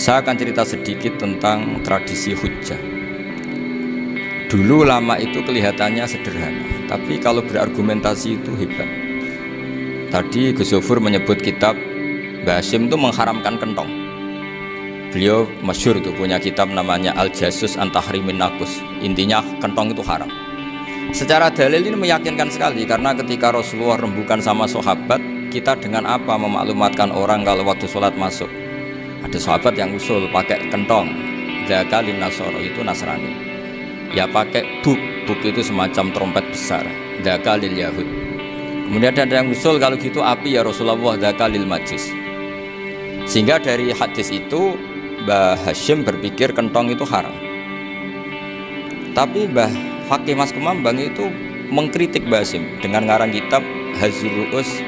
Saya akan cerita sedikit tentang tradisi hujjah. Dulu lama itu kelihatannya sederhana, tapi kalau berargumentasi itu hebat. Tadi Gus Zofur menyebut kitab Mbah Hasyim itu mengharamkan kentong. Beliau masyhur itu punya kitab namanya Al-Jasus an Tahrimin Nakus. Intinya kentong itu haram. Secara dalil ini meyakinkan sekali, karena ketika Rasulullah rembukan sama sahabat, kita dengan apa memaklumatkan orang kalau waktu sholat masuk? Ada sahabat yang usul pakai kentong, zakalin nasoro itu Nasrani. Ya pakai buk itu semacam trompet besar, zakalil Yahud. Kemudian ada yang usul kalau gitu api ya Rasulullah, zakalil Majus. Sehingga dari hadis itu Mbah Hasyim berpikir kentong itu haram. Tapi Mbah Fakih Mas Kumambang itu mengkritik Mbah Hasyim dengan ngarang kitab Hazurru'us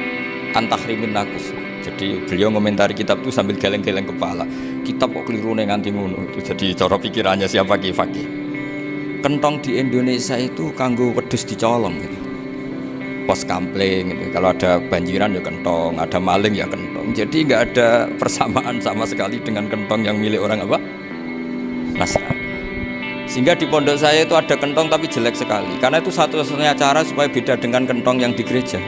Antahrimin Nakus. Jadi beliau ngomentari kitab itu sambil geleng-geleng kepala. Kitab kok keliru nganti ngono. Jadi cara pikirannya siapa Fakih. Kentong di Indonesia itu kanggo wedhus dicolong gitu. Pos kampling gitu. Kalau ada banjiran ya kentong, ada maling ya kentong. Jadi nggak ada persamaan sama sekali dengan kentong yang milik orang apa? Nasrani. Sehingga di pondok saya itu ada kentong tapi jelek sekali. Karena itu satu-satunya cara supaya beda dengan kentong yang di gereja.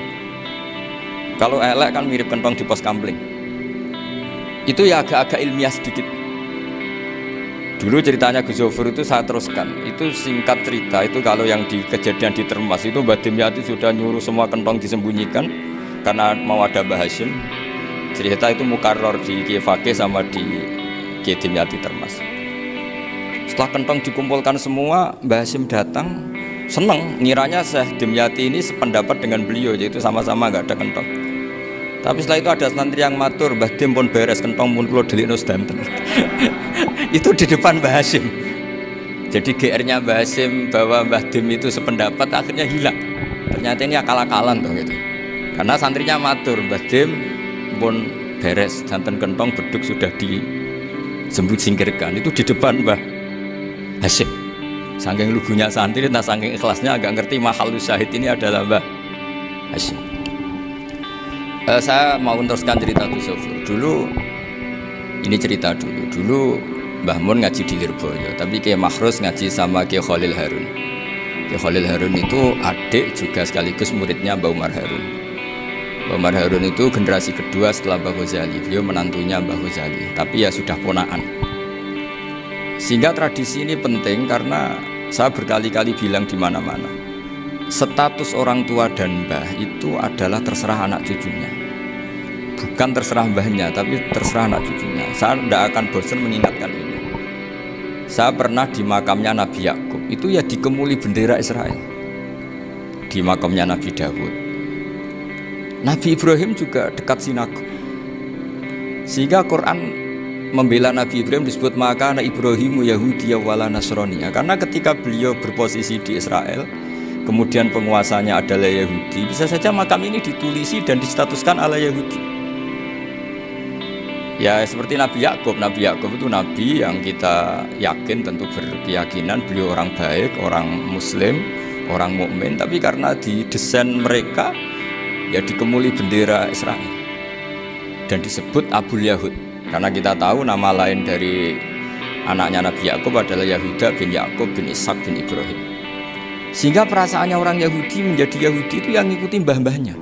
Kalau elek kan mirip kentong di pos kampling. Itu ya agak-agak ilmiah sedikit. Dulu ceritanya Gus Zofur itu saya teruskan. Itu singkat cerita, itu kalau yang di kejadian di Termas itu Mbah Dimyati sudah nyuruh semua kentong disembunyikan karena mau ada Mbah Hasyim. Cerita itu mukarrar di Kiai Fakih sama di Kiai Dimyati Termas. Setelah kentong dikumpulkan semua, Mbah Hasyim datang, seneng, ngiranya Syekh Dimyati ini sependapat dengan beliau, yaitu sama-sama nggak ada kentong. Tapi setelah itu ada santri yang matur, Mbah Dim pun beres kentong pun kula delikno sedanten. Itu di depan Mbah Hasyim. Jadi GR-nya Mbah Hasyim bahwa Mbah Dim itu sependapat akhirnya hilang. Ternyata ini akal-akalan toh gitu. Karena santrinya matur, Mbah Dim pun beres sedanten kentong beduk sudah disingkirkan. Itu di depan Mbah Hasyim. Saking lugunya santri, nah saking ikhlasnya agak ngerti mahalus syahid ini adalah Mbah Hasyim. Saya mau meneruskan cerita Gus Zofur. Dulu Mbah Mun ngaji di Lirboyo, tapi Kiai Mahrus ngaji sama Kiai Khalil Harun. Kiai Khalil Harun itu adik juga sekaligus muridnya Mbah Umar Harun. Mbah Umar Harun itu generasi kedua setelah Mbah Ghazali. Beliau menantunya Mbah Ghazali, tapi ya sudah ponaan. Sehingga tradisi ini penting karena saya berkali-kali bilang di mana-mana, status orang tua dan mbah itu adalah terserah anak cucunya. Bukan terserah mbahnya, tapi terserah anak cucunya. Saya tidak akan bosan mengingatkan ini. Saya pernah di makamnya Nabi Yakub, itu ya dikemuli bendera Israel. Di makamnya Nabi Dawud. Nabi Ibrahim juga dekat sinagog. Sehingga Quran membela Nabi Ibrahim disebut maka anak Ibrahimu Yahudi wala Nasraniya, karena ketika beliau berposisi di Israel, kemudian penguasanya adalah Yahudi, bisa saja makam ini ditulisi dan distatuskan ala Yahudi. Ya seperti Nabi Yakub itu nabi yang kita yakin, tentu berkeyakinan beliau orang baik, orang muslim, orang mukmin, tapi karena di desain mereka ya dikemuli bendera Israel dan disebut Abul Yahud. Karena kita tahu nama lain dari anaknya Nabi Yakub adalah Yahuda bin Yakub bin Ishak bin Ibrahim. Sehingga perasaannya orang Yahudi menjadi Yahudi itu yang ngikuti mbah-mbahnya.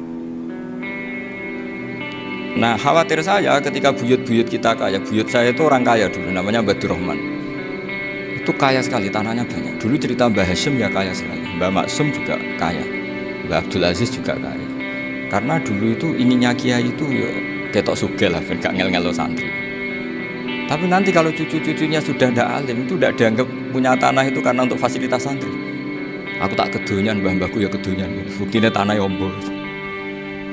Nah khawatir saya ketika buyut-buyut kita kaya. Buyut saya itu orang kaya dulu, namanya Badur Rahman. Itu kaya sekali, tanahnya banyak. Dulu cerita Mbah Hasyim ya kaya sekali. Mbah Maksum juga kaya, Mbah Abdul Aziz juga kaya. Karena dulu itu ininya kiai itu ya ketok sugih lah, gak ngel-ngelo santri. Tapi nanti kalau cucu-cucunya sudah tidak alim, itu tidak dianggap punya tanah itu karena untuk fasilitas santri. Aku tak kedonyan, mbah-mbahku ya kedonyan. Buktinya tanah yombo.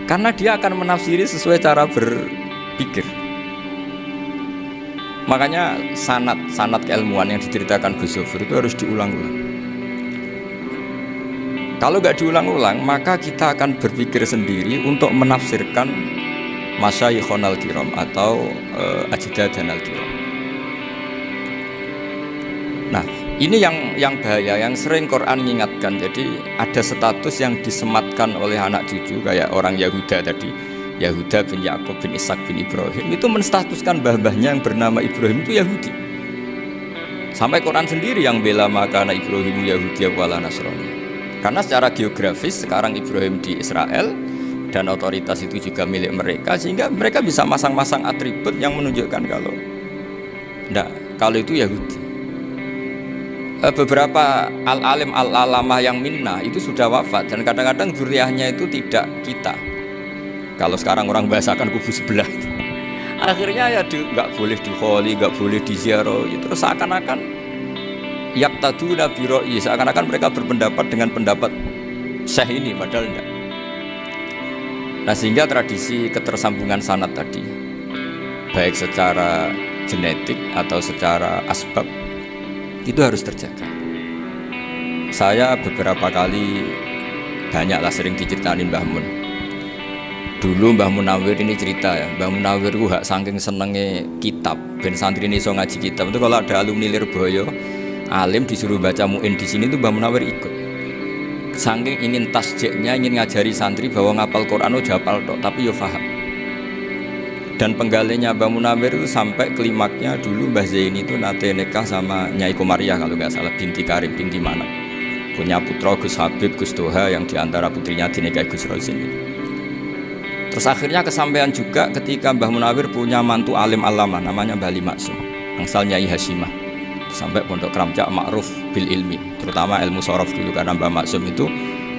Karena dia akan menafsiri sesuai cara berpikir. Makanya sanad keilmuan yang diceritakan Gus Zofur itu harus diulang-ulang. Kalau nggak diulang-ulang, maka kita akan berpikir sendiri untuk menafsirkan Masyayikhon al-Kiram atau Ajdadan al-Kiram. Nah, ini yang bahaya, yang sering Quran mengingatkan. Jadi ada status yang disematkan oleh anak cucu, kayak orang Yahuda tadi. Yahuda bin Yakub bin Ishak bin Ibrahim itu menstatuskan mbah-mbahnya yang bernama Ibrahim itu Yahudi. Sampai Quran sendiri yang bela makana Ibrahim Yahudi wala Nasrani. Karena secara geografis sekarang Ibrahim di Israel dan otoritas itu juga milik mereka, sehingga mereka bisa masang-masang atribut yang menunjukkan kalau itu Yahudi. Beberapa al-alim al-alamah yang minnah itu sudah wafat dan kadang-kadang zuriyahnya itu tidak kita. Kalau sekarang orang bahasakan kubu sebelah, akhirnya ya nggak boleh dikholi, nggak boleh diziarah, terus seakan-akan yaktaduna biroi, seakan-akan mereka berpendapat dengan pendapat syekh ini, padahal enggak. Nah sehingga tradisi ketersambungan sanad tadi, baik secara genetik atau secara asbab, itu harus terjaga. Saya beberapa kali banyaklah sering diceritain Mbah Mun. Dulu Mbah Munawir ini cerita ya, Mbah Munawir itu saking senenge kitab, ben santri ini so ngaji kitab. Itu kalau ada alumni Lirboyo, alim disuruh baca muin di sini tuh Mbah Munawir ikut. Saking ingin tasjiknya, ingin ngajari santri bahwa ngapal Quran udah hafal tok, tapi yo paham. Dan penggalinya Mbah Munawir itu sampai klimaknya dulu Mbah Zaini itu nate nikah sama Nyai Komariah kalau nggak salah, binti Karim, binti Manap. Punya putra Gus Habib, Gus Doha yang diantara putrinya dinikahi Gus Rozin itu. Terus akhirnya kesampaian juga ketika Mbah Munawir punya mantu alim alama namanya Mbah Ali Maksum, angsal Nyai Hasyimah, sampai pondok Kramcak ma'ruf bil ilmi, terutama ilmu sorof dulu karena Mbah Maksum itu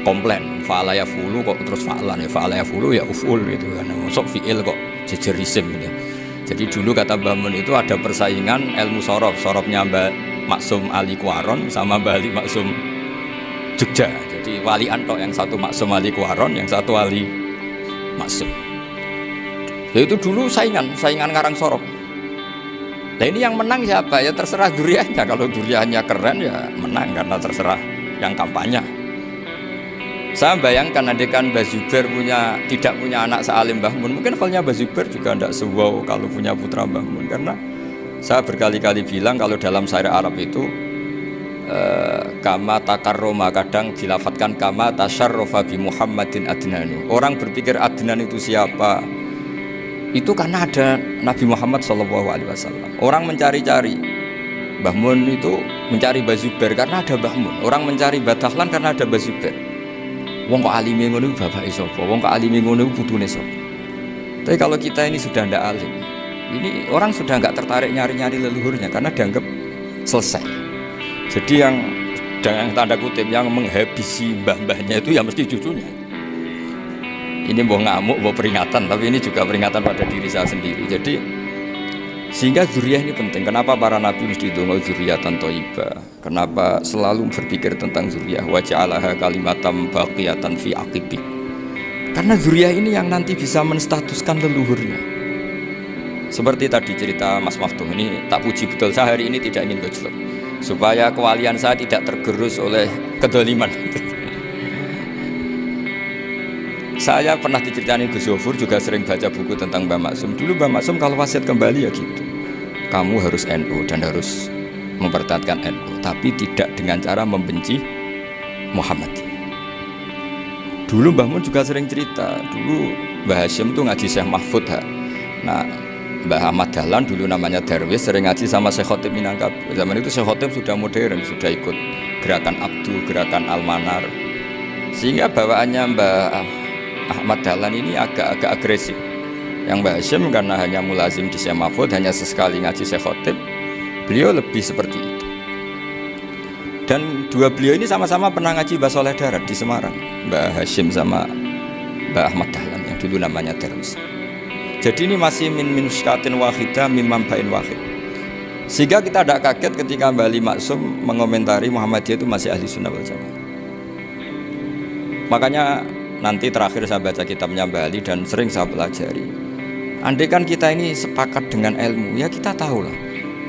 komplain fa'ala ya fulu kok terus fa'lan ya fa'ala ya fulu ya uful gitu kan, masuk fi'il kok jejer isim gitu. Jadi dulu kata Mbah Mun itu ada persaingan ilmu sorofnya Mbah Maksum Ali Kuaron sama Mbah Ali Maksum Jogja. Jadi walian tok, yang satu Maksum Ali Kuaron, yang satu Ali Maksum. Ya itu dulu saingan ngarang sorok. Nah ini yang menang siapa? Ya terserah duriannya. Kalau duriannya keren ya menang karena terserah yang kampanye. Saya bayangkan adekan Mbah Zubair tidak punya anak sealim Mbah Mun, mungkin halnya Mbah Zubair juga tidak sewow kalau punya putra Mbah Mun. Karena saya berkali-kali bilang kalau dalam syair Arab itu kama takarroma, kadang dilafatkan kama tasyarrofa bi Muhammadin Adnanu. Orang berpikir Adnan itu siapa? Itu karena ada Nabi Muhammad SAW. Orang mencari-cari Mbah Mun itu mencari Mbah Zubair karena ada Mbah Mun. Orang mencari Mbah Dahlan karena ada Mbah Zubair. Wong kok alime ngono bapake sapa? Wong kok alime ngono putune sapa? Tapi kalau kita ini sudah ndak alim, ini orang sudah nggak tertarik nyari-nyari leluhurnya karena dianggap selesai. Jadi yang dengan tanda kutip yang menghabisi mbah-mbahnya itu ya mesti cucunya. Ini mau ngamuk, mau peringatan, tapi ini juga peringatan pada diri saya sendiri. Jadi sehingga zuriyah ini penting. Kenapa para nabi mesti donga zuriyatan thayyibah? Kenapa selalu berpikir tentang zuriyah? Wa ja'alaha kalimatam baqiyatan fi aqibi. Karena zuriyah ini yang nanti bisa menstatuskan leluhurnya. Seperti tadi cerita Mas Maftuh ini, tak puji betul, saya hari ini tidak ingin gojlok supaya kewalian saya tidak tergerus oleh kedoliman. Saya pernah diceritain Gus Yofur, juga sering baca buku tentang Mbah Maksum. Dulu Mbah Maksum kalau wasiat kembali ya gitu, kamu harus NU dan harus mempertahankan NU, tapi tidak dengan cara membenci Muhammad. Dulu Mbah Mun juga sering cerita, dulu Mbah Hashim tuh ngaji Syekh Mahfud. Nah Mbah Ahmad Dahlan dulu namanya Darwis sering ngaji sama Syekh Khotib Minangkabau. Zaman itu Syekh Khotib sudah modern, sudah ikut gerakan Abdu, gerakan Almanar, sehingga bawaannya Mbah Ahmad Dahlan ini agak-agak agresif. Yang Mbah Hashim karena hanya mulazim di Syekh Mahfud, hanya sesekali ngaji Syekh Khotib, beliau lebih seperti itu. Dan dua beliau ini sama-sama pernah ngaji Mbah Soleh Darat di Semarang, Mbah Hashim sama Mbah Ahmad Dahlan yang dulu namanya Darwis. Jadi ini masih min minuskatin wahidah mimam bain wahid. Sehingga kita tidak kaget ketika Mbah Ali Maksum mengomentari Muhammadiyah itu masih ahli sunnah wal jamaah. Makanya nanti terakhir saya baca kitabnya Mbah Ali dan sering saya pelajari. Andai kan kita ini sepakat dengan ilmu, ya kita tahu lah.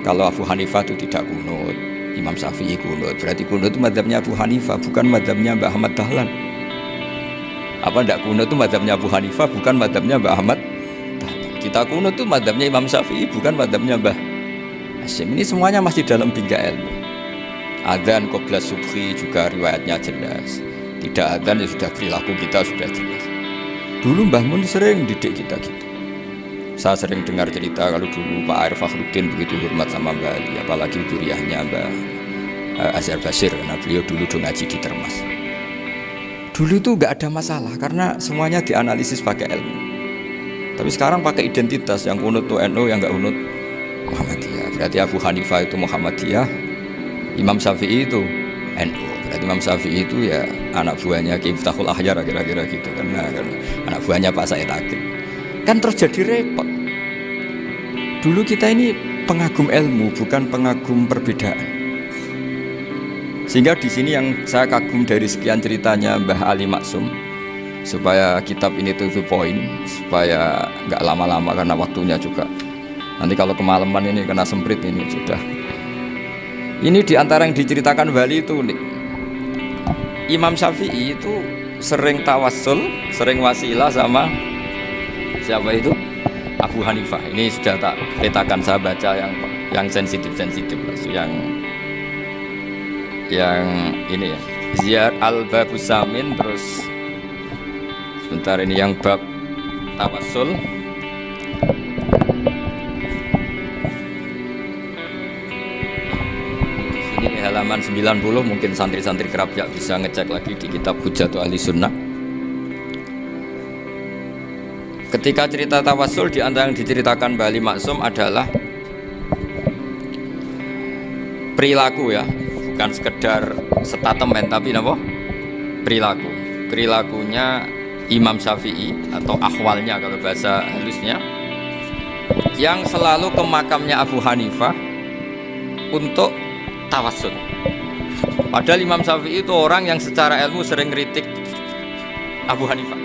Kalau Abu Hanifah itu tidak kunut, Imam Syafi'i kunut, berarti kunut itu mazhabnya Abu Hanifah, bukan mazhabnya Mbah Ahmad Dahlan. Apa tidak kunut itu mazhabnya Abu Hanifah, bukan mazhabnya Mbah Ahmad Dahlan. Kita kunut itu mazhabnya Imam Syafi'i, bukan mazhabnya Mbah Hashim. Ini semuanya masih dalam bingkai ilmu. Adzan qabla subhi juga riwayatnya jelas. Tidak adzan ya sudah perilaku kita sudah jelas. Dulu Mbah Mun sering didik kita gitu. Saya sering dengar cerita kalau dulu Pak Arif Fakhruddin begitu hormat sama Mbah Ali, apalagi duriahnya Mbah Azhar Basir, karena beliau dulu ngaji di Termas. Dulu itu nggak ada masalah karena semuanya dianalisis pakai ilmu. Tapi sekarang pakai identitas, yang unut tuh NU, yang nggak unut Muhammadiyah. Berarti Abu Hanifah itu Muhammadiyah, Imam Syafi'i itu NU. Berarti Imam Syafi'i itu ya anak buahnya Ki Miftahul Ahyar kira-kira gitu, karena anak buahnya Pak Said Akil. Kan terus jadi repot. Dulu kita ini pengagum ilmu, bukan pengagum perbedaan. Sehingga di sini yang saya kagum dari sekian ceritanya Mbah Ali Maksum, supaya kitab ini tuh poin, supaya nggak lama-lama karena waktunya juga. Nanti kalau kemalaman ini kena semprit ini sudah. Ini diantara yang diceritakan Bali itu nih. Imam Syafi'i itu sering tawassul, sering wasilah sama siapa itu? Abu Hanifah. Ini sudah tak petakan, saya baca yang sensitif, yang ini ya. Ziyad al-Babus Samin, terus sebentar ini yang bab tawassul. Ini halaman 90, mungkin santri-santri kerapjak bisa ngecek lagi di kitab Hujjatu Ahli Sunnah. Ketika cerita tawassul, di antara yang diceritakan Mbah Ali Maksum adalah perilaku ya, bukan sekedar statement tapi apa? Perilakunya Imam Syafi'i atau akhwalnya kalau bahasa halusnya, yang selalu ke makamnya Abu Hanifah untuk tawassul. Padahal Imam Syafi'i itu orang yang secara ilmu sering kritik Abu Hanifah.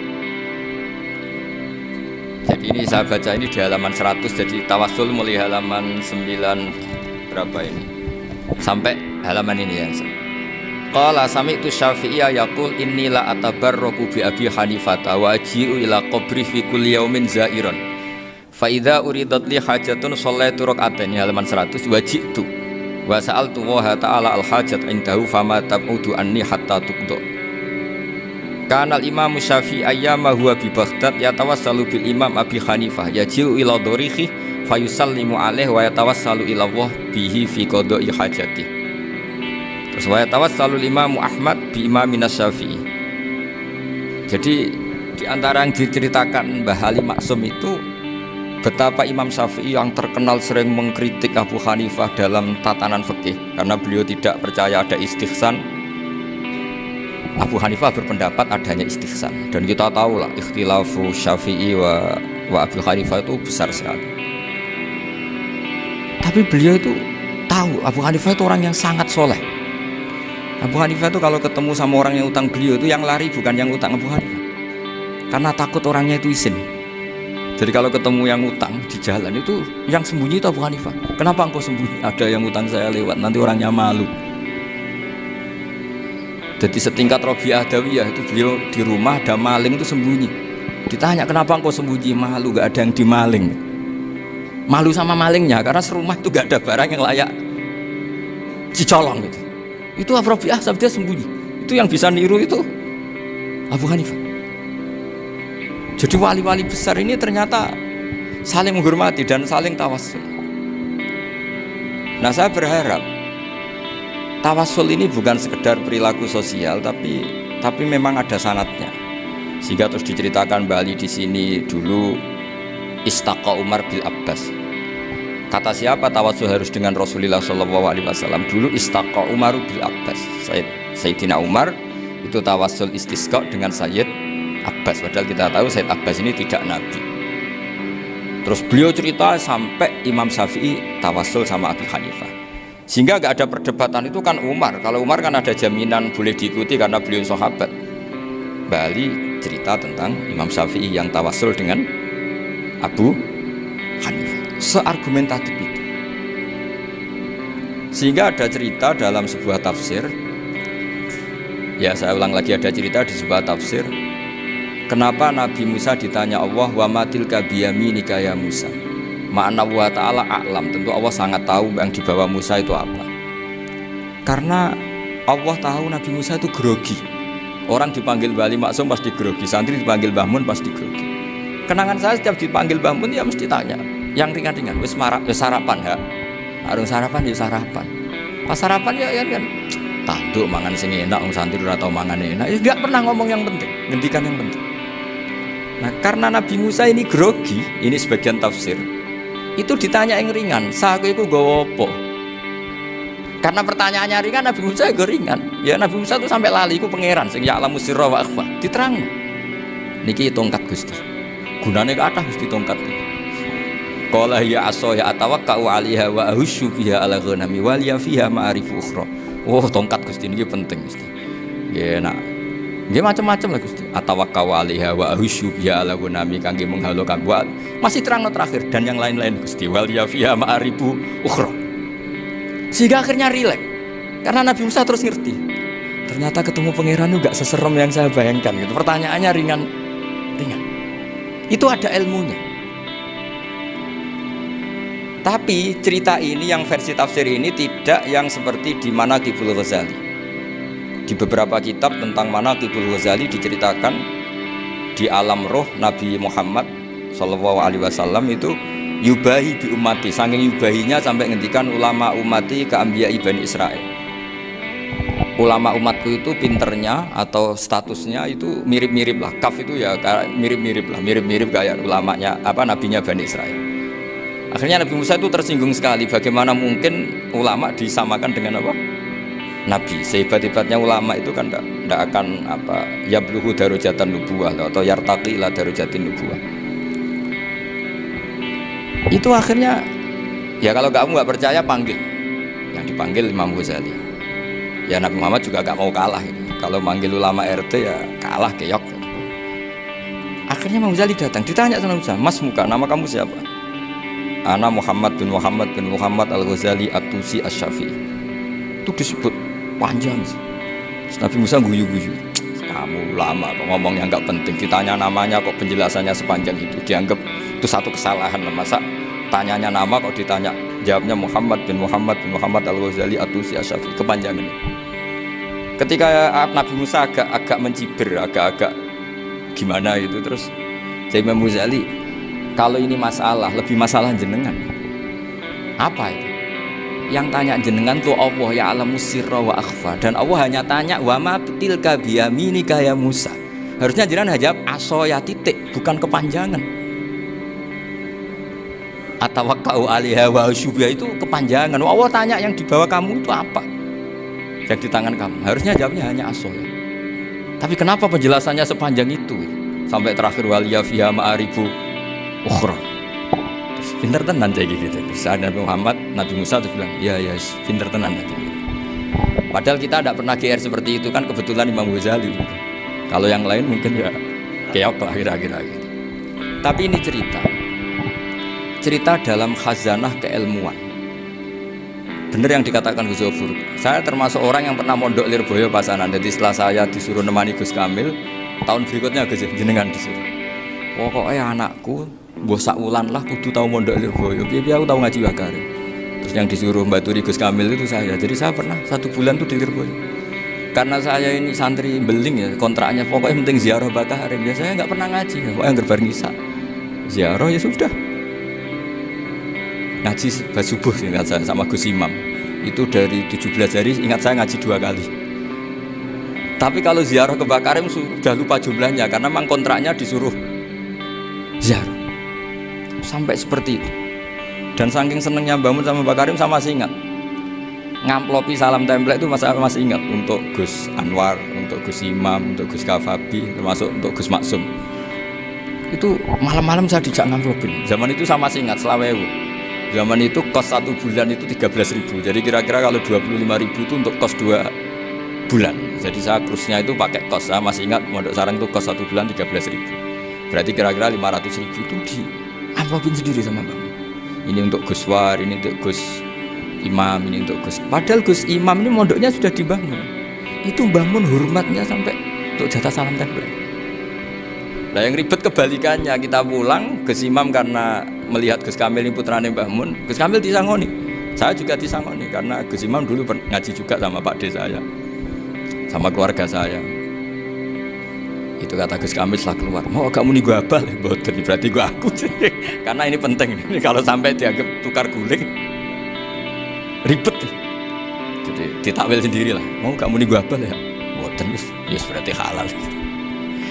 Jadi ini saya baca ini di halaman 100, jadi tawassul mulai halaman 9 berapa ini sampai halaman ini ya. Qala sami'tu Syafi'iyya yaqul inni la atabarraku bi Abi Hanifah wa aji'u ila qabri fi kulli yaumin za'iran fa idza uridat li hajatun shallaitu rak'atain, halaman 100, waji'tu wa sa'altu wa ta'ala al hajat indahu fama tab'udu anni hatta tuqda. Kanal Imam Syafi'i ayyama huwa bi Baghdad yatawassalu bil Imam Abi Hanifah yaji'u ila dharihi fayusallimu alaihi wa yatawassalu ila Allah bihi fi qada'i hajati. Terus wa yatawassalu Imam Ahmad bi Imamina Syafi'i. Jadi di antara yang diceritakan Mbah Ali Maksum itu betapa Imam Syafi'i yang terkenal sering mengkritik Abu Hanifah dalam tatanan fikih karena beliau tidak percaya ada istihsan. Abu Hanifah berpendapat adanya istihsan, dan kita tahu lah ikhtilafu Syafi'i wa Abu Hanifah itu besar sekali. Tapi beliau itu tahu Abu Hanifah itu orang yang sangat soleh. Abu Hanifah itu kalau ketemu sama orang yang utang beliau itu yang lari bukan yang utang Abu Hanifah, karena takut orangnya itu izin. Jadi kalau ketemu yang utang di jalan itu yang sembunyi itu Abu Hanifah. Kenapa engkau sembunyi? Ada yang utang saya lewat, nanti orangnya malu. Jadi setingkat Robi'ah Adawiyah itu beliau di rumah ada maling itu sembunyi. Ditanya kenapa engkau sembunyi? Malu, gak ada yang dimaling. Malu sama malingnya karena serumah itu gak ada barang yang layak dicolong gitu. Itu Robi'ah dia sembunyi. Itu yang bisa niru itu Abu Hanifah. Jadi wali-wali besar ini ternyata saling menghormati dan saling tawassul. Nah saya berharap tawassul ini bukan sekedar perilaku sosial, tapi memang ada sanadnya. Sehingga terus diceritakan Bali di sini dulu istaqa Umar bil Abbas. Kata siapa tawassul harus dengan Rasulullah SAW? Dulu istaqa Umar bil Abbas. Sayyidina Umar itu tawassul istisqa dengan Sayyid Abbas. Padahal kita tahu Sayyid Abbas ini tidak nabi. Terus beliau cerita sampai Imam Syafi'i tawassul sama Abu Hanifah. Sehingga gak ada perdebatan, itu kan Umar. Kalau Umar kan ada jaminan boleh diikuti karena beliau sahabat. Bali cerita tentang Imam Syafi'i yang tawassul dengan Abu Hanifah. Seargumentatif itu. Sehingga ada cerita dalam sebuah tafsir. Ya saya ulang lagi, ada cerita di sebuah tafsir. Kenapa Nabi Musa ditanya Allah, wa matilka biyaminika ya Musa? Ma'ana wa ta'ala a'lam. Tentu Allah sangat tahu yang dibawa Musa itu apa. Karena Allah tahu Nabi Musa itu grogi. Orang dipanggil Wali Maksum pasti grogi, santri dipanggil Mbah Mun pasti grogi. Kenangan saya setiap dipanggil Mbah Mun ya mesti tanya, yang ringan-ringan, wis sarapan ha. Arung sarapan ya sarapan. Pas sarapan ya kan tanduk mangan sing enak, wong santri ora tau mangan enak. Ya enggak pernah ngomong yang penting, ngendikan yang penting. Nah, karena Nabi Musa ini grogi, ini sebagian tafsir. Itu ditanya yang ringan, saku iku nggawa apa? Karena pertanyaannya ringan, Nabi Musa juga ringan. Ya Nabi Musa itu sampai lali, itu pangeran sing ya'lamu sirra wa akhfa. Diterang. Niki tongkat Gusti. Gunane kathah Gusti tongkat iki. Qala ya aso ya atawakkau 'alaiha wa ahusyu biha 'ala ghanami wal ya fiha ma'arifu ukhra. Oh, tongkat Gusti niki penting Gusti. Nggih nak. Nggih macam-macam lah Gusti. Atawakkau 'alaiha wa ahusyu biha 'ala ghanami kangge menghalokan wa. Masih terang terakhir dan yang lain-lain Gusti. Wal ya fiha ma'arifu ukhra. Sehingga akhirnya rileks karena Nabi Musa terus ngerti ternyata ketemu pangeran itu gak seserem yang saya bayangkan gitu. Pertanyaannya ringan itu ada ilmunya. Tapi cerita ini yang versi tafsir ini tidak yang seperti di Manaqibul Ghazali. Di beberapa kitab tentang Manaqibul Ghazali diceritakan di alam roh Nabi Muhammad SAW itu yubahi bi ummati, saking yubahinya sampai ngendikan ulama ummati ke anbiya Bani Israel. Ulama umatku itu pinternya atau statusnya itu mirip-mirip lah. Kaf itu ya mirip-mirip lah, mirip-mirip kayak ulamanya nabinya Bani Israel. Akhirnya Nabi Musa itu tersinggung sekali, bagaimana mungkin ulama disamakan dengan apa? Nabi. Sehebat-hebatnya ulama itu kan tidak akan yabluhu darajatan nubuwah atau yartaqi ila darajatin nubuwah. Itu akhirnya ya kalau kamu nggak percaya panggil, yang dipanggil Imam Ghazali. Ya Nabi Muhammad juga gak mau kalah ini. Kalau manggil ulama RT ya kalah keok. Akhirnya Imam Ghazali datang, ditanya sama Musa, Mas muka nama kamu siapa? Ana Muhammad bin Muhammad Al-Ghazali At-Tusi Asy-Syafi'i. Itu disebut panjang sih. Nabi Musa guyu-guyu. Kamu ulama kok ngomong yang gak penting, ditanya namanya kok penjelasannya sepanjang itu, dianggap itu satu kesalahan. Masa tanyanya nama kok ditanya jawabnya Muhammad bin Muhammad Al-Ghazali At-Tusi Asy-Syafi'i, kepanjangan. Ketika Nabi Musa agak mencibir, agak gimana itu, terus saya Imam Ghazali, kalau ini masalah, lebih masalah jenengan. Apa itu? Yang tanya jenengan tuh Allah ya alamu sirra wa akhfa, dan Allah hanya tanya wa ma tilka biyaminika ya Musa. Harusnya jenengan jawab asoya titik, bukan kepanjangan. Atawakkau 'alaiha wa syubha itu kepanjangan. Allah tanya yang di bawah kamu itu apa? Yang di tangan kamu. Harusnya jawabnya hanya asoya. Tapi kenapa penjelasannya sepanjang itu? Sampai terakhir waliya fiha ma'arifu ukhra. Pinter tenan kayak gitu. Saat Nabi Muhammad, Nabi Musa itu bilang, ya pinter tenan. Padahal kita tidak pernah GR seperti itu kan, kebetulan Imam Ghazali gitu. Kalau yang lain mungkin ya keok lah kira-kira gitu. Tapi ini cerita dalam khazanah keilmuan. Bener yang dikatakan Gus Zofur. Saya termasuk orang yang pernah mondok Lirboyo Pasanan. Jadi setelah saya disuruh nemani Gus Kamil, tahun berikutnya Gus jenengan disuruh. Pokoknya anakku mbok sak wulan lah kudu tau mondok Lirboyo. Piye aku tau ngaji Wakarim. Terus yang disuruh mbaturi Gus Kamil itu saya. Jadi saya pernah 1 bulan tuh di Lirboyo. Karena saya ini santri beling ya, kontraknya pokoknya penting ziarah Bakarim. Ya saya nggak pernah ngaji. Pokoknya gerbar ngisa. Ziarah ya sudah. Ngaji subuh ingat saya sama Gus Imam. Itu dari 17 hari ingat saya ngaji 2 kali. Tapi kalau ziarah ke Bakarim sudah lupa jumlahnya karena memang kontraknya disuruh ziarah. Sampai seperti itu. Dan saking senengnya bangun sama Bakarim saya masih ingat. Ngamplopi salam template itu masih ingat untuk Gus Anwar, untuk Gus Imam, untuk Gus Kafabi, termasuk untuk Gus Maksum. Itu malam-malam saya dijak ngamplopin. Zaman itu saya masih ingat selawewu. Zaman itu kos 1 bulan itu 13.000. Jadi kira-kira kalau 25.000 itu untuk kos 2 bulan. Jadi saya krusnya itu pakai kos. Saya masih ingat Mondok Sarang itu kos 1 bulan 13.000. Berarti kira-kira 500.000 itu di amplopin sendiri sama Bang. Ini untuk Gus War, ini untuk Gus Imam, ini untuk Gus. Padahal Gus Imam ini mondoknya sudah dibangun. Itu bangun hormatnya sampai untuk jatah salam tempel. Nah yang ribet kebalikannya, kita pulang Gus Imam karena melihat Gus Kamil ini putrane Mbah Mun, Gus Kamil disangoni. Saya juga disangoni karena Gus Imam dulu ngaji juga sama Pak D saya, sama keluarga saya. Itu kata Gus Kamil setelah keluar, mau kamu nih gua abal, boten berarti gua aku. Karena ini penting. Ini kalau sampai dianggap tukar guling, ribet. Jadi ditakwil sendirilah. Mau kamu nih gua abal ya, boten yes berarti halal.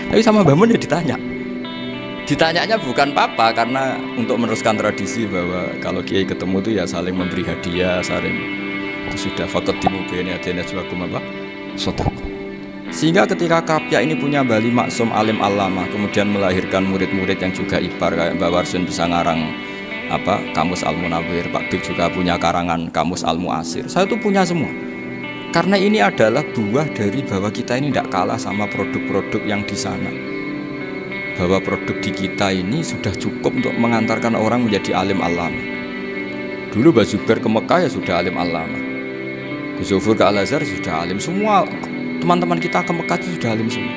Tapi sama Mbah Mun ya ditanya. Ditanyanya bukan papa karena untuk meneruskan tradisi bahwa kalau kiai ketemu itu ya saling memberi hadiah, saling itu sudah fakat dimubeni adena juakum apa? Sodako. Sehingga ketika Kapya ini punya Bali Maksum alim alama, kemudian melahirkan murid-murid yang juga ipar kayak Mbak Warsun bisa ngarang apa Kamus Al-Munawwir, Pak Bib juga punya karangan Kamus Al-Muasir. Saya itu punya semua. Karena ini adalah buah dari bahwa kita ini tidak kalah sama produk-produk yang di sana. Bahwa produk di kita ini sudah cukup untuk mengantarkan orang menjadi alim alama. Dulu Mbak Zubair ke Mekah ya sudah alim alama. Gus Zufur ke Al-Azhar sudah alim semua. Teman-teman kita ke Mekah itu sudah alim semua.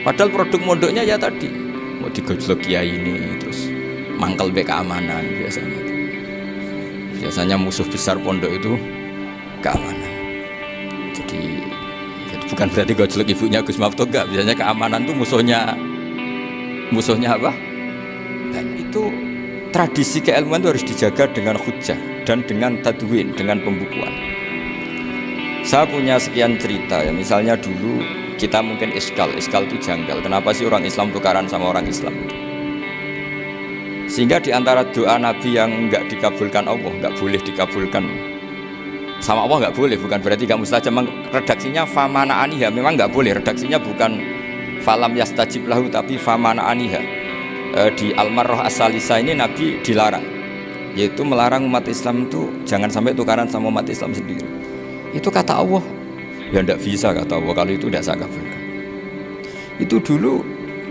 Padahal produk mondoknya ya tadi mau digojlok kiai ini terus mangkel be keamanan biasanya. Biasanya musuh besar pondok itu keamanan. Jadi bukan berarti gojlok ibunya Gus Maftuh enggak. Biasanya keamanan itu musuhnya apa? Dan itu tradisi keilmuan itu harus dijaga dengan hujjah dan dengan tadwin, dengan pembukuan. Saya punya sekian cerita ya, misalnya dulu kita mungkin iskal itu janggal. Kenapa sih orang Islam tukaran sama orang Islam? Sehingga di antara doa Nabi yang enggak dikabulkan Allah, enggak boleh dikabulkan sama Allah, enggak boleh, bukan berarti enggak mustajab. Redaksinya famana aniha, memang enggak boleh. Redaksinya bukan falam yastajib lahu tapi famana aniha. Di Al-Marrah As-Salisa ini Nabi dilarang, yaitu melarang umat Islam itu jangan sampai tukaran sama umat Islam sendiri. Itu kata Allah, ya tidak bisa kata Allah kalau itu tidak saya kabulkan. Itu dulu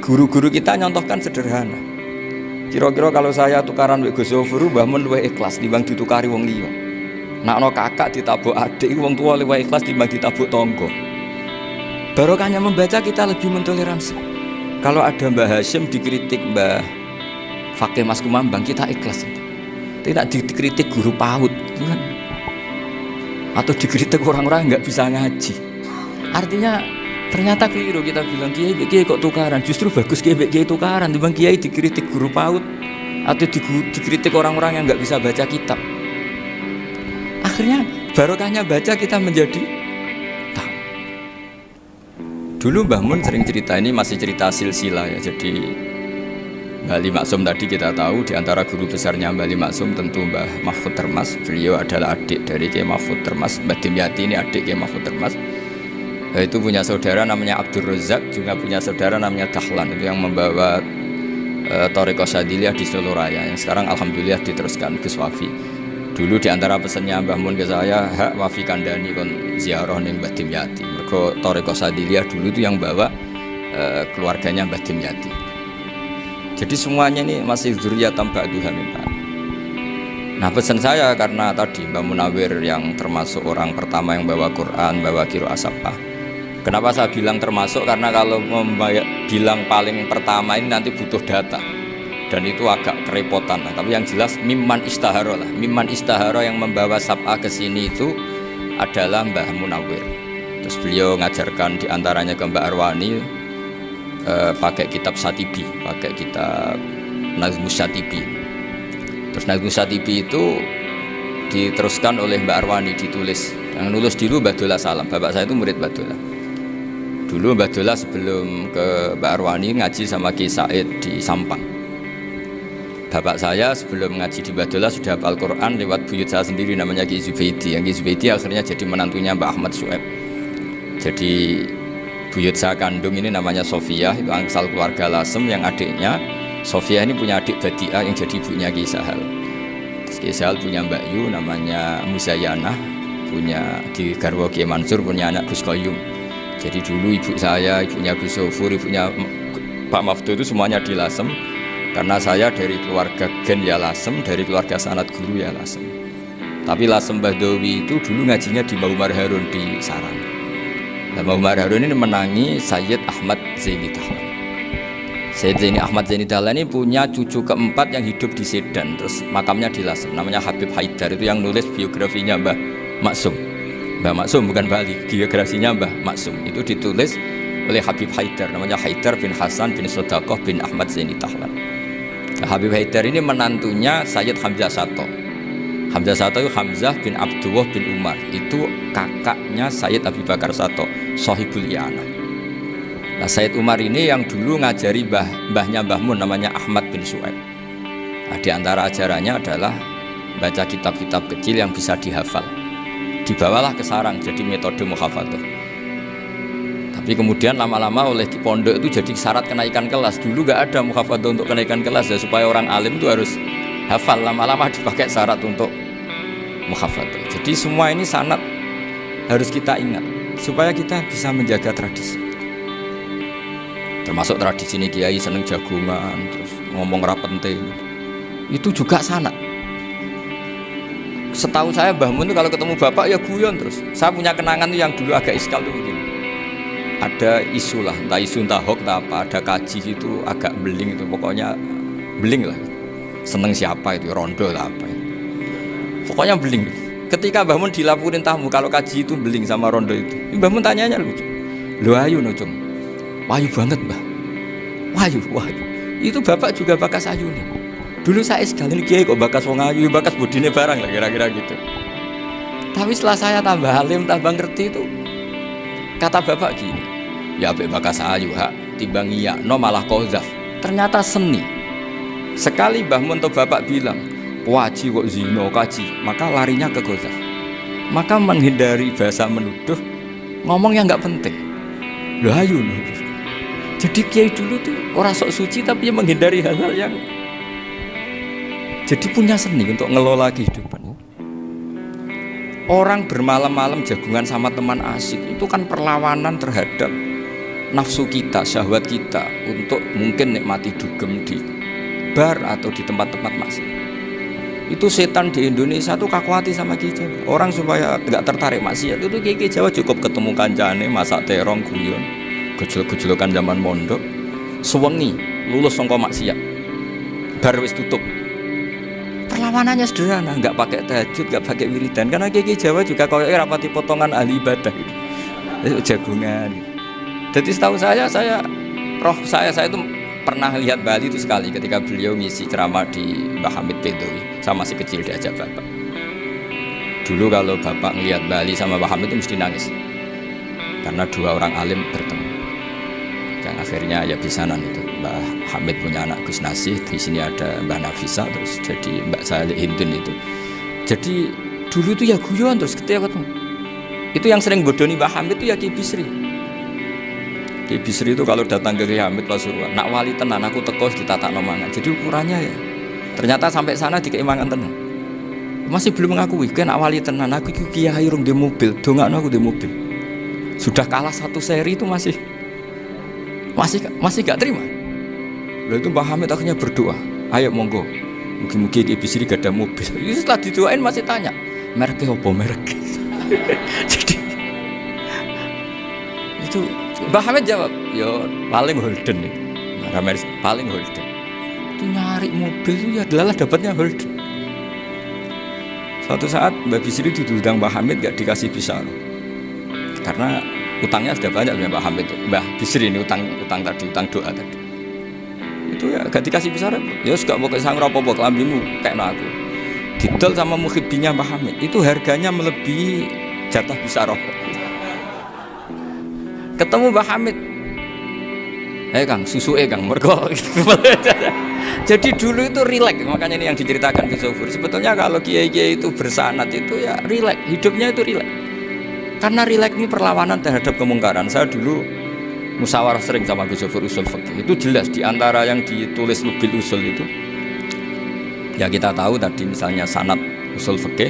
guru-guru kita nyontohkan sederhana. Kira-kira kalau saya tukaran wek Gus Zofur, Mbah Mun luwih ikhlas timbang ditukari wong liya. Nakno kakak ditabuk adik, wong tua luwih ikhlas timbang ditabuk tangga. Barokahnya membaca kita lebih mentoleransi. Kalau ada Mbah Hashim dikritik Mbah Fakih Mas Kumambang, kita ikhlas itu. Tidak dikritik guru PAUD, kan? Atau dikritik orang-orang nggak bisa ngaji. Artinya ternyata keliru kita bilang kiai kok tukaran. Justru bagus kiai tukaran dibanding kiai dikritik guru PAUD atau dikritik orang-orang yang nggak bisa baca kitab. Akhirnya barokahnya baca kita menjadi tahu. Dulu Mbah Mun sering cerita, ini masih cerita silsilah ya. Jadi Bali Maksum tadi kita tahu di antara guru besarnya Bali Maksum tentu Mbah Mahfud Termas. Beliau adalah adik dari Kiai Mahfud Termas. Mbah Dimyati ini adik Kiai Mahfud Termas. Itu punya saudara namanya Abdul Razak, juga punya saudara namanya Dahlan, itu yang membawa Thariqah Syadiliyah di Solo Raya yang sekarang alhamdulillah diteruskan Gus Wafi. Dulu di antara pesannya Mbah Mun ke saya, hak Wafi kandani kon ziarah ning Mbah Dimyati. Mergo Thariqah Syadiliyah dulu itu yang bawa keluarganya Mbah Dimyati. Jadi semuanya ini masih dzurriyyatan ba'duha min ba'd. Nah pesan saya karena tadi Mbah Munawwir yang termasuk orang pertama yang bawa Quran, bawa qiraah sab'ah. Kenapa saya bilang termasuk? Karena kalau bilang paling pertama ini nanti butuh data. Dan itu agak kerepotan. Nah, tapi yang jelas mimman istahara lah. Mimman istahara yang membawa sab'ah ke sini itu adalah Mbah Munawwir. Terus beliau ngajarkan diantaranya ke Mbak Arwani. Pakai kitab Satibi, pakai kitab Nazmus Satibi. Terus Nazmus Satibi itu diteruskan oleh Mbak Arwani, ditulis. Yang nulis dulu Mbak Dola Salam, bapak saya itu murid Mbak Dola. Dulu Mbak Dola sebelum ke Mbak Arwani ngaji sama Ki Said di Sampang. Bapak saya sebelum ngaji di Mbak Dola sudah hafal Quran lewat buyut saya sendiri namanya Ki Zubaidi. Yang Ki Zubaidi akhirnya jadi menantunya Mbak Ahmad Su'eb. Jadi buyut saya kandung ini namanya Sofia, itu asal keluarga Lasem, yang adiknya Sofia ini punya adik Badiah yang jadi ibunya Ki Sahal. Terus Ki Sahal punya Mbak Yu namanya Muzayanah, punya di garwa Ki Mansur punya anak Gus Koyum. Jadi dulu ibu saya, ibunya Gus Sofur, ibunya Pak Maftuh itu semuanya di Lasem. Karena saya dari keluarga Gen ya Lasem, dari keluarga sanad guru ya Lasem. Tapi Lasem Bahdawi itu dulu ngajinya di Mbah Umar Harun di Sarang. Mbah Umar Harun ini menangi Sayyid Ahmad Zaini Dahlan. Sayyid Zaini Ahmad Zaini Dahlan ini punya cucu keempat yang hidup di Sedan, terus makamnya di Lasem, namanya Habib Haidar, itu yang nulis biografinya Mbah Maksum. Mbah Maksum bukan Bali, biografinya Mbah Maksum itu ditulis oleh Habib Haidar, namanya Haidar bin Hasan bin Sodaqoh bin Ahmad Zaini Tahlan. Nah, Habib Haidar ini menantunya Sayyid Hamzah Sato. Hamzah Sato itu Hamzah bin Abdullah bin Umar, itu kakaknya Sayyid Abi Bakar Sato, Sohibul I'anah. Nah, Sayyid Umar ini yang dulu ngajari mbahnya Mbah Mun namanya Ahmad bin Su'aib. Nah, di antara ajarannya adalah baca kitab-kitab kecil yang bisa dihafal. Dibawalah ke sarang jadi metode muhafadzah. Tapi kemudian lama-lama oleh pondok itu jadi syarat kenaikan kelas. Dulu gak ada muhafadzah untuk kenaikan kelas ya, supaya orang alim itu harus hafal. Lama-lama dipakai syarat untuk muhafadzah. Jadi semua ini sanad harus kita ingat supaya kita bisa menjaga tradisi. Termasuk tradisi ini kiai seneng jagungan, terus ngomong ra penting. Itu juga sanad. Setahu saya Mbah Mun itu kalau ketemu bapak ya guyon terus. Saya punya kenangan tuh yang dulu agak iskal tuh begini. Ada isu lah, entah isu entah hoax entah apa, ada kaji itu agak beling itu, pokoknya beling lah. Seneng siapa itu, rondo lah apa. Pokoknya beling. Ketika Mbah Mun dilaporin tamu kalau kaji itu beling sama rondo itu, Mbah Mun tanyanya lucu. Lu ayu no cung, wayu banget Mbah. Wayu. Itu bapak juga bakas ayu nih. Dulu saya sekali kiai kok bakas wong ayu, bakas bodine barang lah kira-kira gitu. Tapi setelah saya tambah alim, tambah ngerti itu, kata bapak gini, ya be bakas ayu hak timbang iya, no malah qadzaf. Ternyata seni. Sekali Mbah Mun atau bapak bilang, waji kok zino kaji, maka larinya ke qadzaf. Maka menghindari bahasa menuduh, ngomong yang nggak penting. Loh ayu no. Jadi kiai dulu tuh orang sok suci tapi menghindari hal-hal yang jadi punya seni untuk ngelola kehidupan. Orang bermalam-malam jagungan sama teman asik itu kan perlawanan terhadap nafsu kita, syahwat kita untuk mungkin nikmati dugem di bar atau di tempat-tempat maksiat. Itu setan di Indonesia tuh kakuati sama Kiai Jawa. Orang supaya nggak tertarik maksiat itu Kiai Jawa cukup ketemu kancane masak terong guyon, gejol-gejolokan zaman mondok, suwengi lulus sangka maksiat. Bar wis tutup. Perlawanannya sederhana, nggak pakai tahajud, nggak pakai wiridan, karena Kiai Jawa juga kayak rapati potongan ahli ibadah gitu. Jagungan gitu. Jadi setahu saya itu pernah lihat Bali itu sekali ketika beliau ngisi ceramah di Mbah Hamid Bedowi, sama masih kecil diajak bapak. Dulu kalau bapak ngelihat Bali sama Mbah Hamid itu mesti nangis karena dua orang alim bertemu. Yang akhirnya ya bisanan itu. Mbah Hamid punya anak Gus Nasih, di sini ada Mbah Nafisa, terus jadi Mbak Salih Hindun itu. Jadi dulu itu ya guyon terus ketika ketemu. Itu yang sering bodoni Mbah Hamid itu ya Ki Bisri. Ki Bisri itu kalau datang ke Ki Hamid Pasuruan, nak wali tenan aku teko ditata nomangan. Jadi ukurannya ya. Ternyata sampai sana di keimangan tenan. Masih belum mengakui, kan nak wali tenan aku kiai rung di mobil, dongakno aku di mobil. Sudah kalah satu seri itu masih gak terima. Lalu itu Mbah Hamid akhirnya berdoa, ayo monggo, mungkin-mungkin Ki Bisri gak ada mobil. Itu setelah didoain masih tanya, mereknya apa merek? Jadi itu Mbah Hamid jawab, yo paling Holden nih, paling Holden. Itu nyari mobil itu ya adalah dapatnya Holden. Suatu saat Mbah Bisri diundang Mbah Hamid gak dikasih pisau, karena utangnya sudah banyak Mbah Hamid. Mbah Bisri ini utang doa tadi. Itu ya gak dikasih besar ya gak mau kesang rapopo kelambimu kayak aku didol sama muhibbinya Mbah Hamid itu harganya melebihi jatah besar rokok. Ketemu Mbah Hamid, Kang susu Kang mergo. Jadi dulu itu rileks, makanya ini yang diceritakan Gus Sofur. Sebetulnya kalau kiai-kiai itu bersanad itu ya rileks, hidupnya itu rileks. Karena rileks ini perlawanan terhadap kemungkaran. Saya dulu musyawarah sering sama Gus Sofur usul fikih. Itu jelas di antara yang ditulis Lubil Usul itu. Ya kita tahu tadi misalnya sanad usul fikih,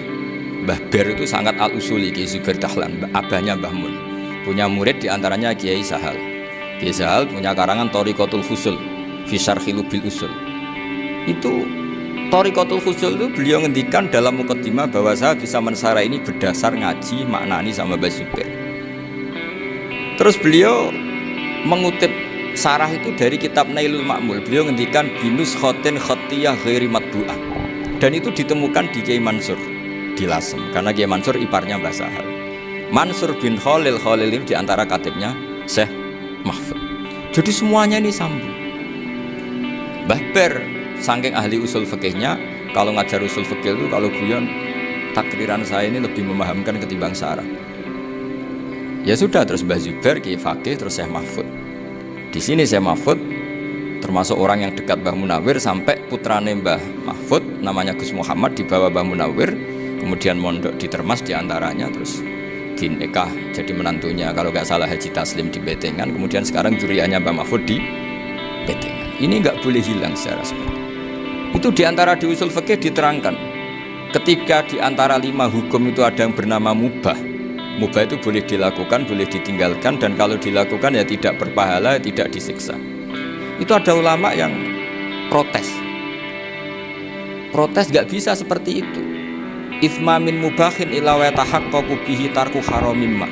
Mbah Ber itu sangat al-usuli Kiai Zubair Dahlan, abahnya Mbah Mun. Punya murid di antaranya Kiai Sahal. Kiai Sahal punya karangan Thariqatul Husul fi Syarhi Lubil Usul. Itu Thariqatul Husul itu beliau ngendikan dalam mukaddimah bahwa saya bisa mensarah ini berdasar ngaji maknani sama Mbah Zubair. Terus beliau mengutip sarah itu dari kitab Nailul Ma'mul. Beliau ngendikan binus khotin khotiyah ghairi matbu'ah, dan itu ditemukan di Kiai Mansur di Lasem, karena Kiai Mansur iparnya Mbah Sahal. Mansur bin Khalil ini diantara katibnya Syekh mahfud. Jadi semuanya ini sambung. Mbah Ber saking ahli usul fikihnya, kalau ngajar usul fikih itu kalau guyon takriran saya ini lebih memahamkan ketimbang sarah. Ya sudah, terus Mbah Zubair Kiai Fakih, terus Syekh Mahfud. Di sini Syekh Mahfud termasuk orang yang dekat Mbah Munawir, sampai putrane Mbah Mahfud namanya Gus Muhammad dibawa Mbah Munawir, kemudian mondok di Termas diantaranya, terus dinikah jadi menantunya kalau nggak salah Haji Taslim di Betengan, kemudian sekarang juriannya Mbah Mahfud di Betengan. Ini nggak boleh hilang secara seperti itu. Diantara di usul fikih diterangkan, ketika diantara 5 hukum itu ada yang bernama mubah. Mubah itu boleh dilakukan, boleh ditinggalkan, dan kalau dilakukan ya tidak berpahala, tidak disiksa. Itu ada ulama yang protes gak bisa seperti itu. Ithma min mubahin ila wa tahaqqaqu bihi tarku haramin ma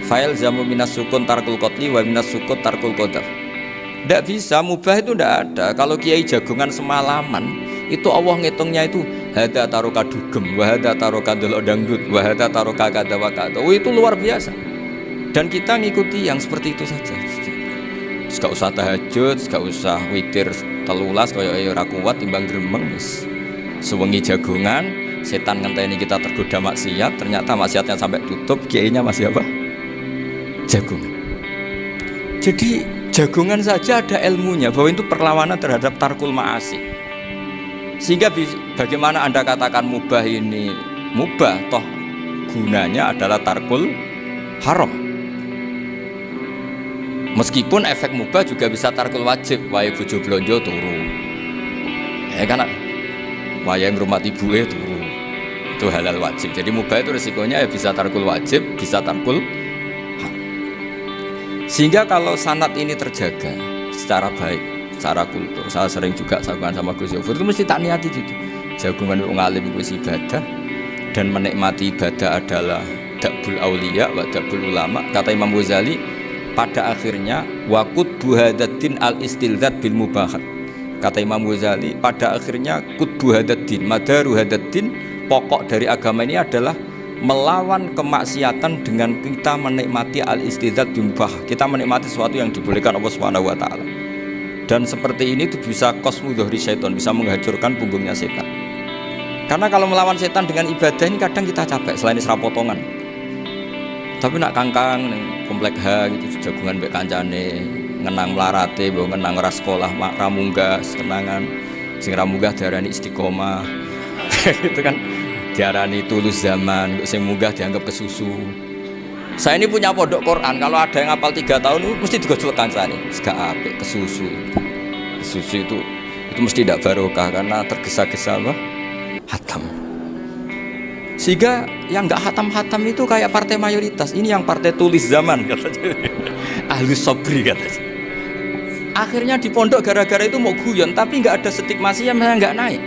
fa'il zamu minas sukun tarkul qatli wa minas sukut tarkul qadaf. Nggak bisa, mubah itu nggak ada. Kalau kiai jagongan semalaman itu Allah ngitungnya itu hada taroka dugem, wahada taroka delok dangdut, wahada taroka kada wa kada. Oh, itu luar biasa. Dan kita ngikuti yang seperti itu saja. Gak usah tahajud, gak usah witir telulas kaya ora kuat timbang gremeng wis. Sewengi jagongan, setan ngenteni kita tergoda maksiat, ternyata maksiatnya sampai tutup, kiainya masih apa? Jagongan. Jadi jagongan saja ada ilmunya bahwa itu perlawanan terhadap tarkul ma'asi. Sehingga bagaimana Anda katakan mubah ini mubah, toh gunanya adalah tarkul haram. Meskipun efek mubah juga bisa tarkul wajib, wae bojo blonjo turu. Ya kan, wae ngrumat ibuke turu. Itu halal wajib. Jadi mubah itu resikonya ya bisa tarkul wajib, bisa tarkul haram. Sehingga kalau sanad ini terjaga secara baik, secara kultur, saya sering juga saguan sama Gus Yofur itu mesti tak niati gitu. Jagungan wong alim wis ibadah, dan menikmati ibadah adalah dakbul auliya wa dakbul ulama. Kata Imam Ghazali, pada akhirnya waqud buhadatin al-istilzat bil mubahat. Kata Imam Ghazali, pada akhirnya qutbu hadatin, madaru hadatin, pokok dari agama ini adalah melawan kemaksiatan dengan kita menikmati al-istilzat bil mubah. Kita menikmati sesuatu yang dibolehkan Allah Subhanahu wa taala. Dan seperti ini tuh bisa kosmu dhuhri syaitan, bisa menghancurkan punggungnya setan. Karena kalau melawan setan dengan ibadah ini kadang kita capek selain serapotongan. Tapi nak kangkang komplek H gitu jagungan mbek kancane, ngenang melarate, mbok ngenang ora sekolah mak ramunggah kenangan. Sing ramunggah diarani istiqomah. Gitu kan. Diarani tulus zaman, sing munggah dianggap kesusu. Saya ini punya pondok Quran, kalau ada yang hafal 3 tahun itu mesti digojol kancane. Gak apik kesusu. Kesusu itu mesti tidak barokah karena tergesa-gesa apa? Hatam. Sehingga yang nggak hatam-hatam itu kayak partai mayoritas. Ini yang partai tulis zaman katanya. Ahlus sobri katanya. Akhirnya di pondok gara-gara itu mau guyon, tapi nggak ada stigma sih, yang nggak naik.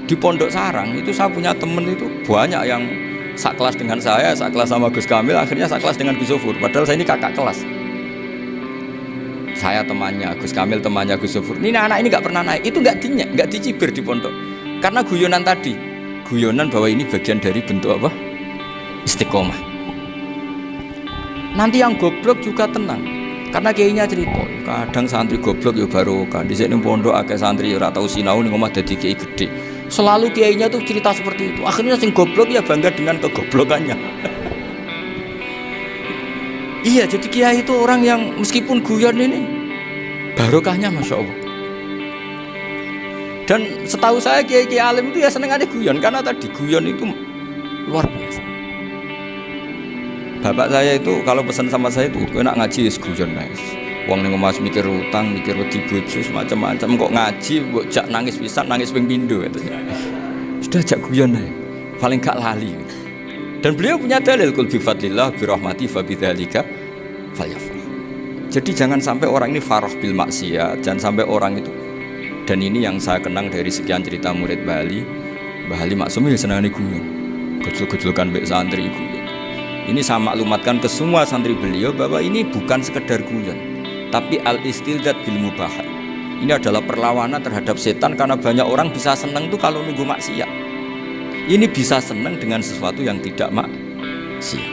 Di pondok sarang itu saya punya temen itu banyak yang sekelas dengan saya, sekelas sama Gus Kamil, akhirnya sekelas dengan Gus Sofur. Padahal saya ini kakak kelas. Saya temannya, Gus Kamil temannya Gus Sofur. Ini anak ini nggak pernah naik, itu nggak dicibir di pondok. Karena guyonan tadi, guyonan bahwa ini bagian dari bentuk apa? Istiqomah. Nanti yang goblok juga tenang, karena kiainya cerita, kadang santri goblok ya barokah. Di sini pondok akeh santri ora tau sinau ning omah dadi kiai gede. Selalu kiainya tuh cerita seperti itu. Akhirnya sing goblok ya bangga dengan kegoblokannya. Iya, jadi kiai itu orang yang meskipun guyon ini barokahnya Masya Allah. Dan setahu saya kiai-kiai alim itu ya seneng aja guyon, karena tadi guyon itu luar biasa. Bapak saya itu kalau pesan sama saya itu enak ngaji is guyon guys. Wong ning omah mikir utang, mikir wedi bojo macam-macam, kok ngaji mbok jak nangis pisan, nangis ping pindho gitu. Sudah jak guyon ae. Paling gak lali. Dan beliau punya dalil kul bi fadlillah bi rahmati fa bidzalika falyafrah. Jadi jangan sampai orang ini farah bil maksiat, jangan sampai orang itu. Dan ini yang saya kenang dari sekian cerita murid Bali. Mbah Ali Maksum ya senangane guyon. Gejol-gejolkan mbek santri guyon. Ini saya maklumatkan ke semua santri beliau bahwa ini bukan sekedar guyon, tapi al-istilzat bil mubahat. Ini adalah perlawanan terhadap setan, karena banyak orang bisa senang tuh kalau nunggu maksiat. Ini bisa senang dengan sesuatu yang tidak maksiat.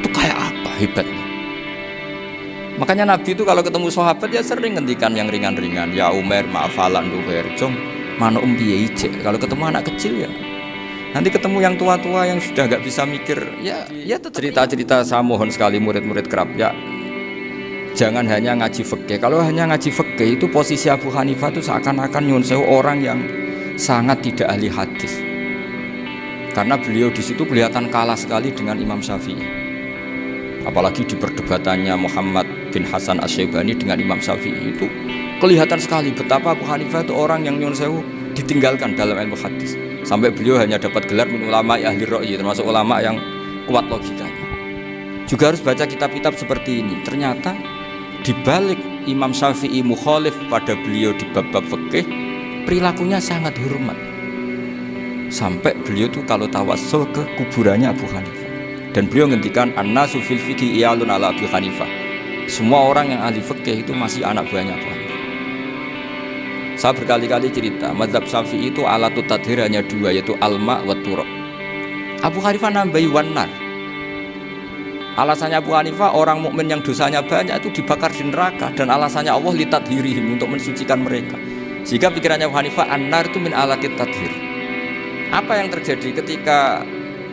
Itu kayak apa hebatnya? Makanya Nabi itu kalau ketemu sahabat ya sering ngendikan yang ringan-ringan. Ya Umar, maaf falan duher, jong mana piye ijek. Kalau ketemu anak kecil ya. Nanti ketemu yang tua-tua yang sudah nggak bisa mikir, ya cerita-cerita saya mohon sekali murid-murid kerap ya. Jangan hanya ngaji fikih. Kalau hanya ngaji fikih itu posisi Abu Hanifah itu seakan-akan nyun sewu orang yang sangat tidak ahli hadis. Karena beliau di situ kelihatan kalah sekali dengan Imam Syafi'i. Apalagi di perdebatannya Muhammad bin Hasan Asy-Syaibani dengan Imam Syafi'i itu kelihatan sekali betapa Abu Hanifah itu orang yang nyun sewu ditinggalkan dalam ilmu hadis. Sampai beliau hanya dapat gelar min ulama ahli ra'yi, termasuk ulama yang kuat logikanya. Juga harus baca kitab-kitab seperti ini. Ternyata di balik Imam Syafi'i mukhalif pada beliau di bab-bab fikih, perilakunya sangat hormat. Sampai beliau tuh kalau tawassul ke kuburannya Abu Hanifah. Dan beliau ngendikan an-nasu fil fiqhi iyalun ala Abu Hanifah. Semua orang yang ahli fikih itu masih anak buahnya Abu Hanifah. Saya berkali-kali cerita, mazhab Syafi'i itu alatut tadhir hanya dua, yaitu alma wa turab. Abu Hanifah nambahi wanar. Alasannya Abu Hanifah orang mukmin yang dosanya banyak itu dibakar di neraka, dan alasannya Allah litadhirihim, untuk mensucikan mereka. Sehingga pikirannya Abu Hanifah an-nar itu min alatit tadhir. Apa yang terjadi ketika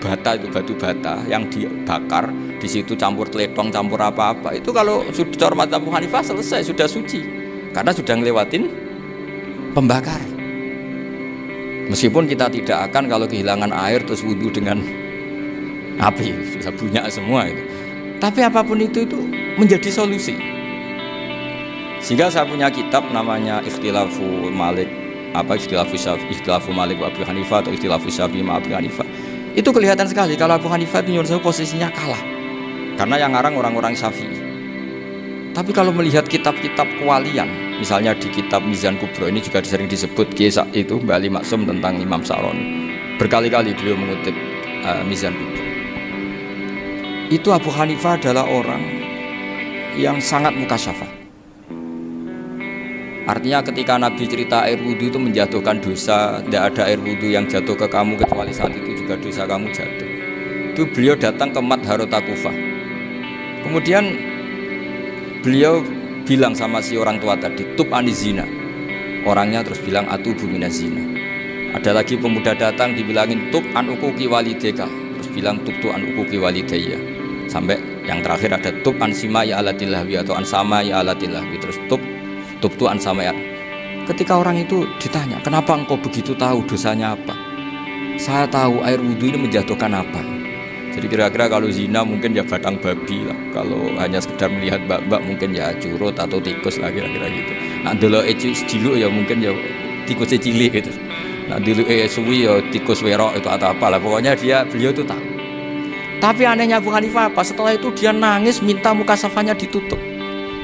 bata itu batu bata yang dibakar, di situ campur teletong, campur apa-apa, itu kalau sudah hormat Abu Hanifah selesai, sudah suci karena sudah ngelewatin pembakar. Meskipun kita tidak akan kalau kehilangan air terus wudhu dengan api, sudah bunyak semua itu. Tapi apapun itu menjadi solusi. Sehingga saya punya kitab namanya Ikhtilafu Malik, Ikhtilafu Malik wa Abu Hanifah atau Ikhtilafu Syafi'i ma Abu Hanifah. Itu kelihatan sekali kalau Abu Hanifah itu nyuruh posisinya kalah. Karena yang ngarang orang-orang Syafi'i. Tapi kalau melihat kitab-kitab kewalian, misalnya di kitab Mizan Kubro ini juga sering disebut kisah itu Mbak Ali Maksum tentang Imam Sa'roni. Berkali-kali beliau mengutip Mizan Kubro. Itu Abu Hanifah adalah orang yang sangat mukasyafah. Artinya ketika Nabi cerita air wudhu itu menjatuhkan dosa, tidak ada air wudhu yang jatuh ke kamu kecuali saat itu juga dosa kamu jatuh. Itu beliau datang ke Madharota Kufah. Kemudian beliau bilang sama si orang tua tadi, tub anizina. Orangnya terus bilang atubu minazina. Ada lagi pemuda datang dibilangin tub an ukuki walideka, terus bilang tub tu an ukuki walidayya. Sampai yang terakhir ada tub an simai alatilahwi atau an samai alatilahwi, terus tub tu an samai. Ketika orang itu ditanya, kenapa engkau begitu tahu dosanya apa? Saya tahu air wudhu ini menjatuhkan apa. Jadi kira-kira kalau zina mungkin ya batang babi lah. Kalau hanya sekedar melihat mbak-mbak mungkin ya curut atau tikus lah kira-kira gitu. Nah dulu dulu ya mungkin ya tikus cilik gitu. Nah dulu suwi ya tikus werok itu atau apa lah. Pokoknya beliau itu tahu. Tapi anehnya Abu Hanifah apa? Setelah itu dia nangis minta mukasafahnya ditutup.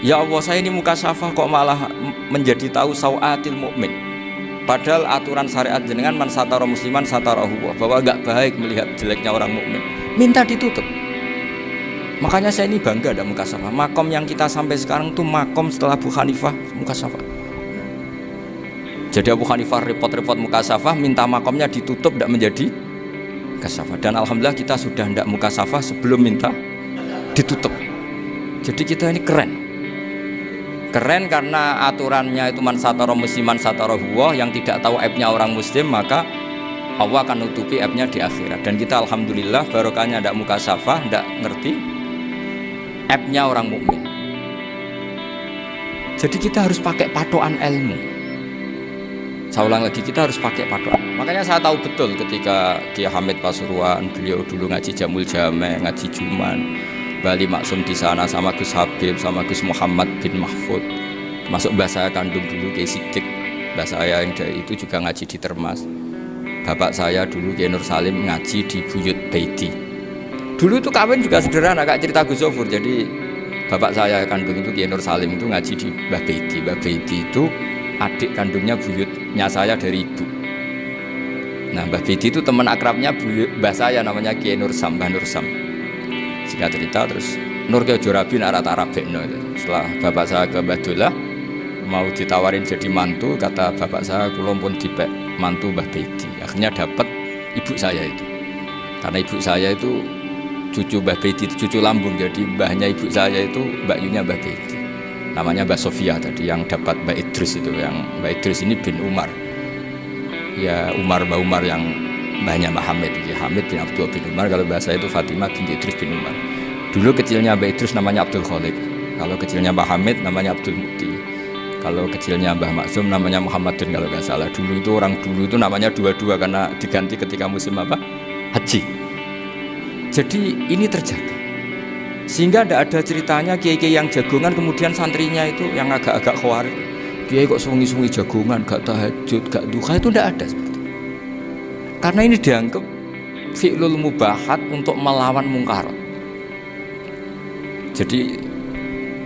Ya Allah, saya ini mukasafah kok malah menjadi tahu sawatil mukmin. Padahal aturan syariat jenengan man satara musliman satarahu, bahwa enggak baik melihat jeleknya orang mukmin. Minta ditutup. Makanya saya ini bangga ada mukasafah. Makom yang kita sampai sekarang tuh makom setelah Abu Hanifah mukasafah. Jadi Abu Hanifah repot-repot mukasafah, minta makomnya ditutup, tidak menjadi mukasafah. Dan alhamdulillah kita sudah tidak mukasafah sebelum minta ditutup. Jadi kita ini keren. Keren karena aturannya itu man satara musliman satara huwa, yang tidak tahu aibnya orang muslim maka Allah akan nutupi aibnya di akhirat. Dan kita alhamdulillah barokahnya tidak mukasafah, tidak ngerti aibnya orang mukmin. Jadi kita harus pakai patokan ilmu. Saya ulang lagi, kita harus pakai patokan. Makanya saya tahu betul ketika Kiai Hamid Pasuruan, beliau dulu ngaji Jamul Jame, ngaji Juman, Bali Maksum di sana sama Gus Habib, sama Gus Muhammad bin Mahfud, termasuk mbah saya kandung dulu Kiai Sidik, mbah saya yang dari itu juga ngaji di Termas. Bapak saya dulu Kiai Nur Salim ngaji di Buyut Baiti. Dulu itu kawin juga sederhana, kayak cerita Gus Zofur. Jadi bapak saya kandung itu Kiai Nur Salim itu ngaji di Mbah Baiti. Mbah Baiti itu adik kandungnya buyutnya saya dari ibu. Nah Mbah Baiti itu teman akrabnya mbah saya namanya Kiai Nur Sam, Mbah Nur Sam. Singkat cerita terus Nur ke Jorabi arah-arabekno. Setelah bapak saya ke Badullah mau ditawarin jadi mantu, kata bapak saya kula pun dipek mantu Mbah Baiti. Akhirnya dapat ibu saya itu. Karena ibu saya itu cucu Mbah Bedi, cucu lambung. Jadi mbahnya ibu saya itu Mbak Yunya Mbah Bedi. Namanya Mbak Sofia tadi yang dapat Mbak Idris itu. Yang Mbak Idris ini bin Umar. Ya Mbak Umar yang mbahnya Mbah Hamid. Ya, Hamid bin Abdul bin Umar. Kalau bahasa itu Fatimah bin Idris bin Umar. Dulu kecilnya Mbak Idris namanya Abdul Khalik. Kalau kecilnya Mbah Hamid namanya Abdul Mukti. Kalau kecilnya Mbah Maksum namanya Muhammadun kalau nggak salah. Dulu itu orang dulu itu namanya dua-dua karena diganti ketika musim apa? Haji. Jadi ini terjaga. Sehingga tidak ada ceritanya kiai-kiai yang jagongan kemudian santrinya itu yang agak-agak khawatir. Kiai kok sungi-sungi jagongan, gak tahajud, gak duha, itu tidak ada seperti itu. Karena ini dianggap fi'lul mubahat untuk melawan mungkar. Jadi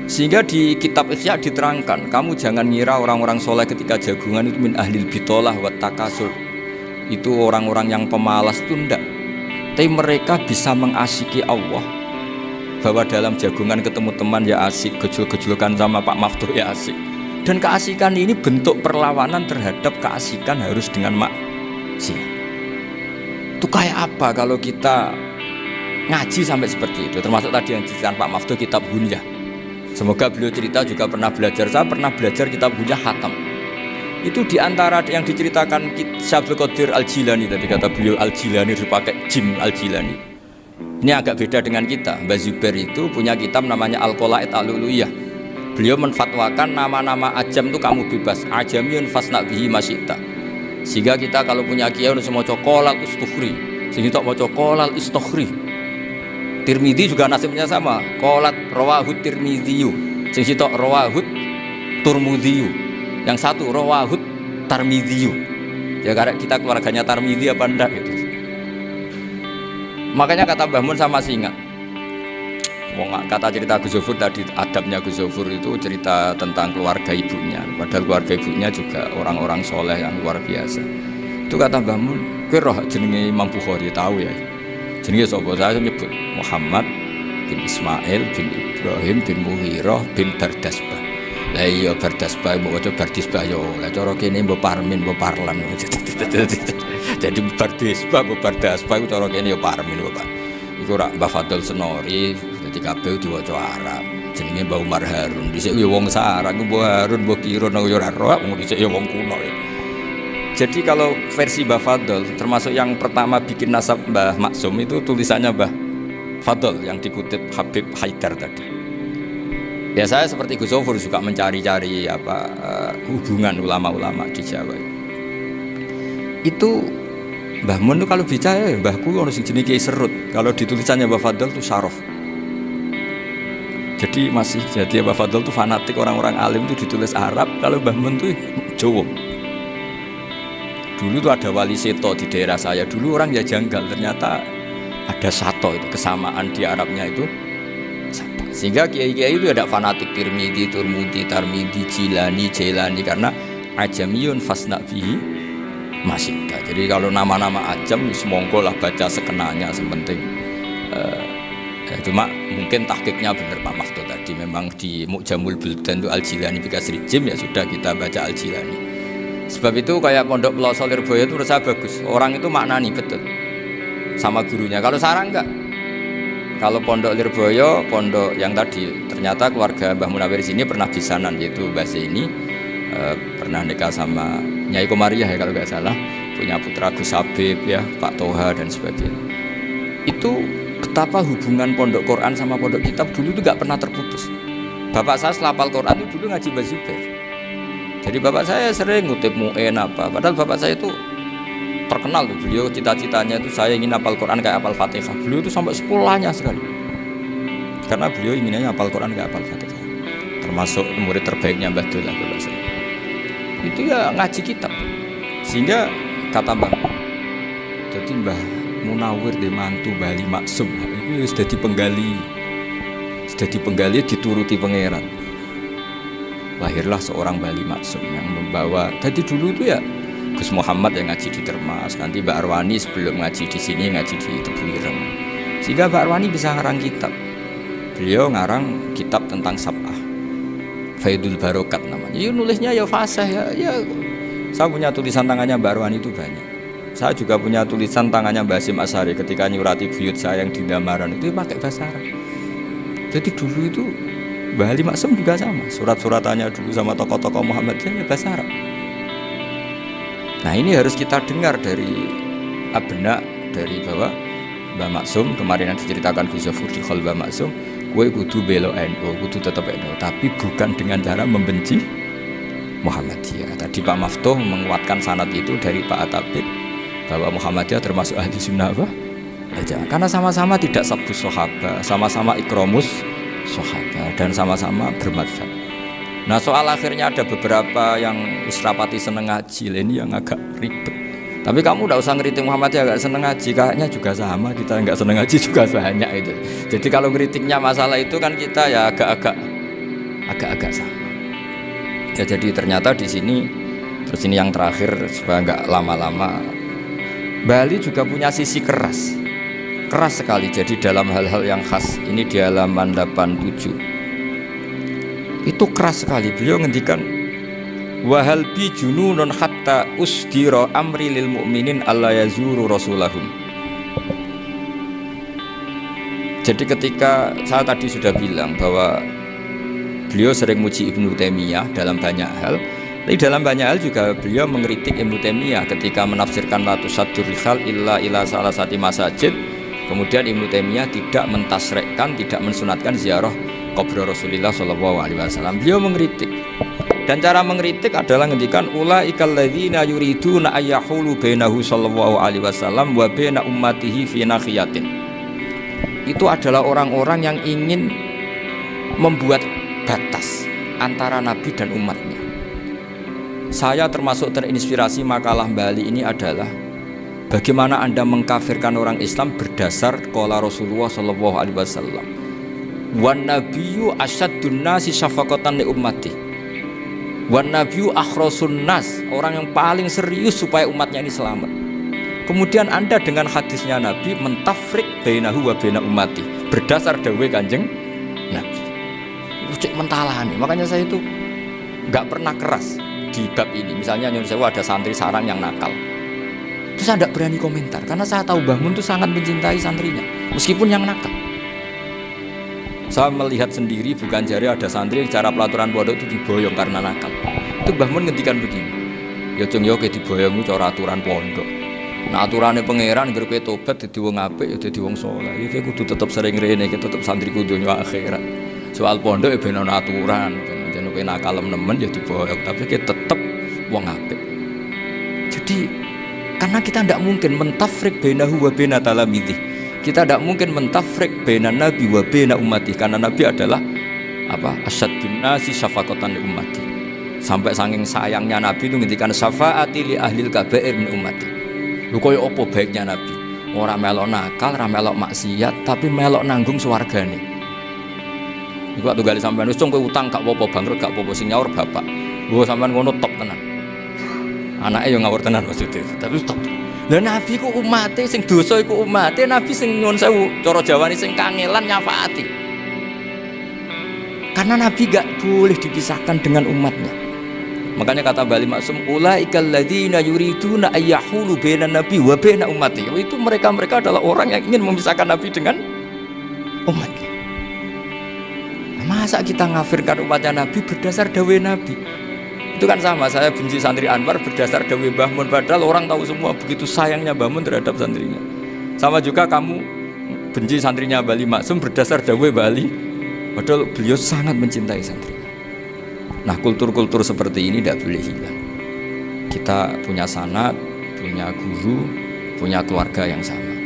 sehingga di kitab Ihya diterangkan, kamu jangan ngira orang-orang soleh ketika jagungan itu min ahlil bitolah wa takasur. Itu orang-orang yang pemalas itu enggak. Tapi mereka bisa mengasyiki Allah. Bahwa dalam jagungan ketemu teman ya asik, gejol-gejolkan sama Pak Maftuh ya asik. Dan keasikan ini bentuk perlawanan terhadap keasikan harus dengan maksiat. Itu kayak apa kalau kita ngaji sampai seperti itu? Termasuk tadi yang diceritakan Pak Maftuh kitab Hunyah. Semoga beliau cerita juga pernah belajar. Saya pernah belajar kitab Hunyah khatam. Itu diantara yang diceritakan Syabdul Qadir Al-Jilani tadi kata beliau Al-Jilani dipakai Jim Al-Jilani. Ini agak beda dengan kita. Mbah Zubair itu punya kitab namanya Al-Qolaid Al-Uluyah. Beliau menfatwakan nama-nama ajam itu kamu bebas. Ajamiyun fasna bihi masyita. Sehingga kita kalau punya kiai harus mau cokolal istukhri. Sehingga tak mau cokolal istukhri. Tirmidzi juga nasibnya sama. Qolat rawahut Tirmidzi. Sing sitok rawahut Turmudzi. Yang satu rawahut Tarmidzi. Ya karena kita keluarganya Tarmidzi apa enggak gitu. Makanya kata Mbah Mun sama masih ingat. Kata cerita Gus Zofur tadi, adabnya Gus Zofur itu cerita tentang keluarga ibunya. Padahal keluarga ibunya juga orang-orang soleh yang luar biasa. Itu kata Mbah Mun, kowe roh jenenge Imam Bukhari tahu ya. Jenenge sapa? Saya nyebut Muhammad bin Ismail bin Ibrahim bin Mughirah bin Bardasbah. Lah iya Bardasbah mbok waca Bardisbah yo. Lah cara kene mbok Parmin mbok Parlan. Jadi Bardisbah mbok Bardasbah iku cara kene yo Parmin Bapak. Iku rak Mbah Fadl Senori dadi kabeh diwaca Arab. Jenenge Mbah Umar Harun. Dhisik yo wong sarang Mbah Harun mbok kira nang yo ora roh, dhisik yo wong kuno ya. Jadi kalau versi Mbah Fadl, termasuk yang pertama bikin nasab Mbah Maksum itu tulisannya Mbah Fadl yang dikutip Habib Haidar tadi. Ya saya seperti Gus Zofur juga mencari-cari hubungan ulama-ulama di Jawa. Itu Mbah Mun itu kalau bicara ya Mbahku ono sing jenenge Kiai Serut. Kalau ditulisannya Mbah Fadl itu Syaraf. Jadi Mbah Fadl itu fanatik orang-orang alim itu ditulis Arab, kalau Mbah Mun itu Jawa. Dulu tuh ada wali seto di daerah saya. Dulu orang ya janggal, ternyata ada sato itu kesamaan di Arabnya itu sama. Sehingga kiai-kiai itu ada fanatik Tirmidzi, Turmudi, Tarmidi, Jilani, Jailani karena ajamiyun fasna bihi masyita. Jadi kalau nama-nama ajam semongko lah baca sekenanya sepenting. Cuma mungkin tahqiqnya benar Pak Maftuh tadi. Memang di Mu'jamul Buldan itu Al-Jilani Bikasri Jim ya sudah kita baca Al-Jilani. Sebab itu kayak Pondok Pelosok Lirboyo itu menurut saya bagus. Orang itu maknani betul sama gurunya. Kalau sarang enggak. Kalau Pondok Lirboyo, pondok yang tadi ternyata keluarga Mbah Munawir sini pernah bisanan, yaitu Mbah ini pernah nikah sama Nyai Komariah ya kalau nggak salah, punya putra Gus Habib ya, Pak Toha dan sebagainya. Itu betapa hubungan Pondok Quran sama Pondok Kitab dulu itu nggak pernah terputus. Bapak saya selapal Quran itu dulu ngaji Mbah Zubair. Jadi bapak saya sering ngutip mu'en apa, padahal bapak saya itu terkenal tuh, beliau cita-citanya itu saya ingin hafal Quran kayak hafal Fatihah. Beliau itu sampai sekolahnya sekali, karena beliau inginnya hafal Quran kayak hafal Fatihah. Termasuk murid terbaiknya Mbah Dullah bapak saya. Itu ya ngaji kitab. Sehingga kata Mbah, jadi Mbah Munawir di mantu Bali Maksum, itu sudah dipenggali dituruti pangeran. Lahirlah seorang Bali Maksum yang membawa. Tadi dulu itu ya Gus Muhammad yang ngaji di Termas, nanti Mbak Arwani sebelum ngaji di sini ngaji di Tebuireng. Sehingga Mbak Arwani bisa ngarang kitab. Beliau ngarang kitab tentang Sab'ah, Faidul Barokat namanya. Ya nulisnya ya fasih ya. Saya punya tulisan tangannya Mbak Arwani itu banyak. Saya juga punya tulisan tangannya Mbah Hasyim Asy'ari ketika nyurati buyut saya yang di Damaran itu pakai bahasa Arab. Jadi dulu itu Mbah Ali Maksum juga sama, surat-suratannya dulu sama tokoh-tokoh Muhammadiyah ya bahasa Arab. Nah ini harus kita dengar dari abna, dari bahwa Mbah Maksum kemarin yang diceritakan Gus Zafur di Khol Mbah Maksum, gue kudu belo NU, kudu tetap NU, tapi bukan dengan cara membenci Muhammadiyah. Tadi Pak Maftuh menguatkan sanad itu dari Pak Atabik bahwa Muhammadiyah termasuk ahli sunnah apa? Aja. Karena sama-sama tidak sabus sahabat, sama-sama ikromus sahabat dan sama-sama bermadzhab. Nah soal akhirnya ada beberapa yang Usrapati seneng ngaji ini yang agak ribet. Tapi kamu tidak usah ngeritik Muhammadiyah agak seneng ngaji, kayaknya juga sama kita nggak seneng ngaji juga banyak itu. Jadi kalau ngeritiknya masalah itu kan kita ya agak-agak sama. Ya jadi ternyata di sini terus ini yang terakhir supaya nggak lama-lama, Bali juga punya sisi keras sekali. Jadi dalam hal-hal yang khas ini di halaman 87 itu keras sekali. Beliau ngendikan wahal bi jununun hatta usdira amri lil mu'minin alla yazuru rasulahum. Jadi ketika saya tadi sudah bilang bahwa beliau sering muji Ibnu Taimiyah dalam banyak hal, tapi dalam banyak hal juga beliau mengkritik Ibnu Taimiyah ketika menafsirkan la tusaddur rihal illa ila salasati masajid. Kemudian Ibnu Taimiyah tidak mentasrekkan, tidak mensunatkan ziarah kubur Rasulullah SAW. Beliau mengkritik. Dan cara mengkritik adalah ngendikan ulaikal ladzina yuriduna ayyahulu bainahu sallallahu alaihi wasallam wa baina ummatihi fi nakhiyatin. Itu adalah orang-orang yang ingin membuat batas antara Nabi dan umatnya. Saya termasuk terinspirasi makalah Bali ini adalah bagaimana Anda mengkafirkan orang Islam berdasar qala Rasulullah sallallahu alaihi wasallam. Wan nabiyyu asyaddun nasi syafaqatan li ummati. Wan nabiyyu akhrasun nas, orang yang paling serius supaya umatnya ini selamat. Kemudian Anda dengan hadisnya Nabi mentafrik bainahu wa baina ummati berdasar dawuh Kanjeng Nabi. Cek mentalani. Makanya saya itu nggak pernah keras di bab ini. Misalnya nyuwun sewu ada santri sarang yang nakal, itu saya tidak berani komentar karena saya tahu Mbah Mun itu sangat mencintai santrinya meskipun yang nakal. Saya melihat sendiri, bukan jari ada santri cara pelaturan pondok itu diboyong karena nakal. Itu Mbah Mun ngendikan begini, ya cung yo ke diboyong cara aturan pondok. Nah aturannya pangeran ngger kowe tobat dadi wong apik ya dadi wong saleh. Iki kudu tetep sering rene, iki tetep santri kudu donya akhirat. Soal pondok ya ben ana aturan, jan kowe nakal nemen ya diboyong, tapi kowe tetep wong apik. Jadi karena kita tidak mungkin mentafrik bainahu wa baina talamidhi. Kita tidak mungkin mentafrik baina nabi wa baina ummati karena nabi adalah apa? Asyaddun nasi syafaqatan li ummati. Sampai saking sayangnya nabi itu ngendikan syafaati li ahlil kabair min ummati. Lho koyo apa baiknya nabi? Ora melok nakal, ora melok maksiat, tapi melok nanggung swargane. Iku waktu gali sampean wis kowe utang gak apa-apa, bangkrut gak apa-apa, sing nyaur bapak. Gua sampean ngono top tenan. Anaknya yang ngawur tenan maksudnya, tapi stop. Lah nabi ku umate sing dosa iku umate, nabi sing nyuwun sewu cara Jawane sing kangelan nyafaati. Karena nabi gak boleh dipisahkan dengan umatnya. Makanya kata Bali Maksum ulaikal ladzina yuriduna ayyahulu bainan nabi wa baina ummati. Itu mereka adalah orang yang ingin memisahkan nabi dengan umatnya. Masa kita ngafirkan umatnya nabi berdasar dawuh nabi? Itu kan sama, saya benci santri Anwar berdasar dawuh Mbah Mun, padahal orang tahu semua begitu sayangnya Mbah Mun terhadap santrinya. Sama juga kamu benci santrinya Bali Maksum berdasar dawuh Bali, padahal beliau sangat mencintai santrinya. Nah kultur-kultur seperti ini tidak boleh hilang. Kita punya sanad, punya guru, punya keluarga yang sama.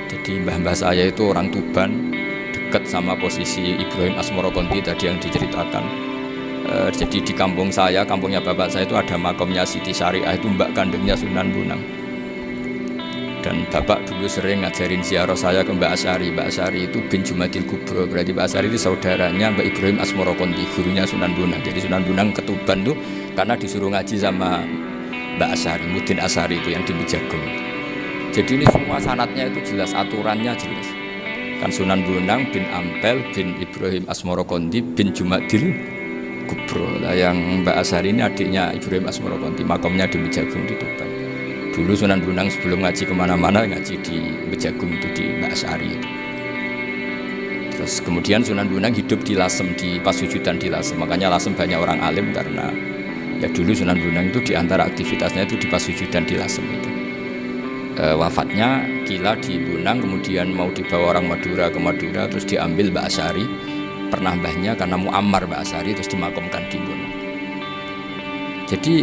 Jadi mbah-mbah saya itu orang Tuban, dekat sama posisi Ibrahim Asmorokonti tadi yang diceritakan. Jadi di kampung saya, kampungnya bapak saya itu ada makomnya Siti Syariah, itu mbak kandungnya Sunan Bonang. Dan bapak dulu sering ngajarin ziarah saya ke Mbak Asy'ari. Mbak Asy'ari itu bin Jumadil Kubro, berarti Mbak Asy'ari itu saudaranya Mbak Ibrahim Asmorokonti, gurunya Sunan Bonang. Jadi Sunan Bonang ke Tuban tuh karena disuruh ngaji sama Mbak Asy'ari, Mudin Asy'ari itu yang di Mejagung. Jadi ini semua sanatnya itu jelas, aturannya jelas. Kan Sunan Bonang bin Ampel bin Ibrahim Asmorokonti bin Jumadil Kubro. Lah yang Mbak Asy'ari ini adiknya Ibrahim Asmorokonti, makamnya di Mejagung di Tuban. Dulu Sunan Bonang sebelum ngaji kemana-mana ngaji di Bejagung itu di Mbak Asari itu. Terus kemudian Sunan Bonang hidup di Lasem, di Pasujudan di Lasem. Makanya Lasem banyak orang alim karena ya dulu Sunan Bonang itu di antara aktivitasnya itu di Pasujudan di Lasem itu. Wafatnya gila di Bonang, kemudian mau dibawa orang Madura ke Madura, terus diambil Mbak Asari, pernah mbahnya karena Muammar Mbak Asari, terus dimakamkan di Bonang. Jadi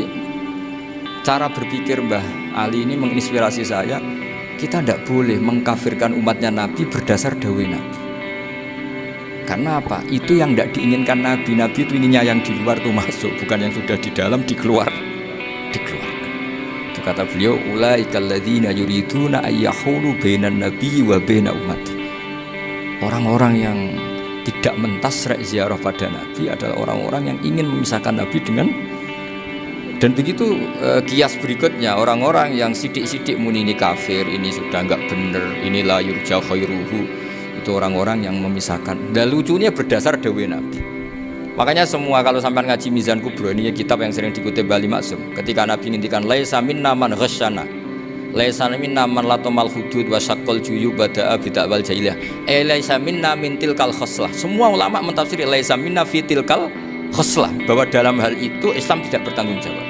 cara berpikir Mbah Ali ini menginspirasi saya. Kita tidak boleh mengkafirkan umatnya Nabi berdasar dawai Nabi. Karena apa? Itu yang tidak diinginkan Nabi. Nabi itu ininya yang di luar tuh masuk, bukan yang sudah di dalam dikeluarkan. Itu kata beliau, ulaikal ladzina yuriduna ayyahulu bainan nabi wa baina ummati. Orang-orang yang tidak mentasrek ziarah pada Nabi adalah orang-orang yang ingin memisahkan Nabi dengan. Dan begitu kias berikutnya, orang-orang yang sidik-sidik muni ini kafir, ini sudah enggak benar, inilah yurja khairuhu, itu orang-orang yang memisahkan. Dan lucunya berdasar dawai Nabi. Makanya semua kalau sampai ngaji Mizan Kubro, ini kitab yang sering dikutip Bali Maksum, ketika Nabi ngintikan laisa minna man ghasyana, laisa minna man latamal hudud wa syaqqal juyub bada'a bid'awal jahiliyah, laisa minna min tilkal khoslah. Semua ulama mentafsiri laisa minna fi tilkal khoslah, bahwa dalam hal itu Islam tidak bertanggung jawab.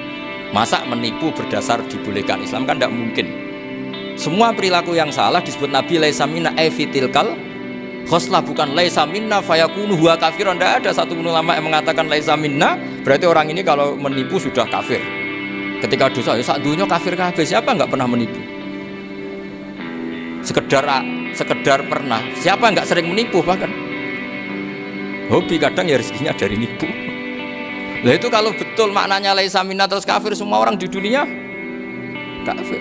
Masa menipu berdasar dibolehkan, Islam kan tidak mungkin. Semua perilaku yang salah disebut Nabi laisa minna fi tilkal khoslah, bukan laisa minna fayakunu huwa kafirun. Tidak ada satu ulama yang mengatakan laisa minna berarti orang ini kalau menipu sudah kafir. Ketika dosa ya sak dunya kafir kabeh. Siapa enggak pernah menipu? Sekedar pernah. Siapa enggak sering menipu? Bahkan hobi kadang ya rezekinya dari nipu. Lah itu kalau betul maknanya laisa minna terus kafir, semua orang di dunia kafir.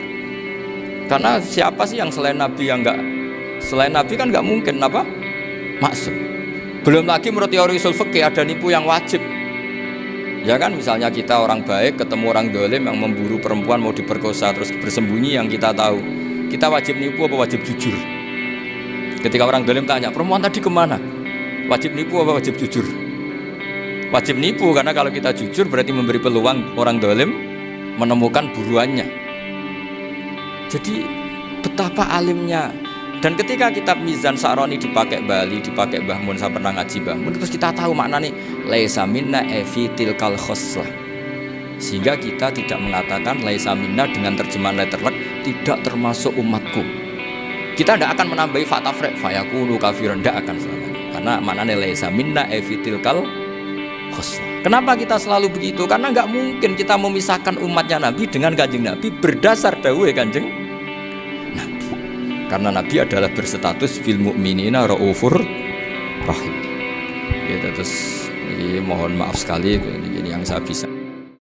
Karena siapa sih yang selain Nabi yang enggak, selain Nabi kan enggak mungkin apa? Maksum. Belum lagi menurut teori usul fikih ada nipu yang wajib. Ya kan, misalnya kita orang baik ketemu orang dolim yang memburu perempuan mau diperkosa terus bersembunyi, yang kita tahu, kita wajib nipu apa wajib jujur? Ketika orang dolim tanya, perempuan tadi kemana? Wajib nipu apa wajib jujur? Wajib nipu, karena kalau kita jujur berarti memberi peluang orang dolim menemukan buruannya. Jadi betapa alimnya. Dan ketika kitab Mizan Sa'roni dipakai Bali, dipakai Mbah Mun, saya pernah ngaji Mbah Mun, terus kita tahu maknanya laisa minna fi tilkal khoslah. Sehingga kita tidak mengatakan laisa minna dengan terjemahan letterlek tidak termasuk umatku. Kita tidak akan menambahi fatafrek fayakunu kafirun, tidak akan selamanya. Karena maknanya laisa minna fi tilkal khoslah. Kenapa kita selalu begitu? Karena nggak mungkin kita memisahkan umatnya Nabi dengan kanjeng Nabi berdasar dawuh kanjeng Nabi. Karena Nabi adalah berstatus bil mu'minina raufur rahim. Ya, terus ini mohon maaf sekali ini yang saya bisa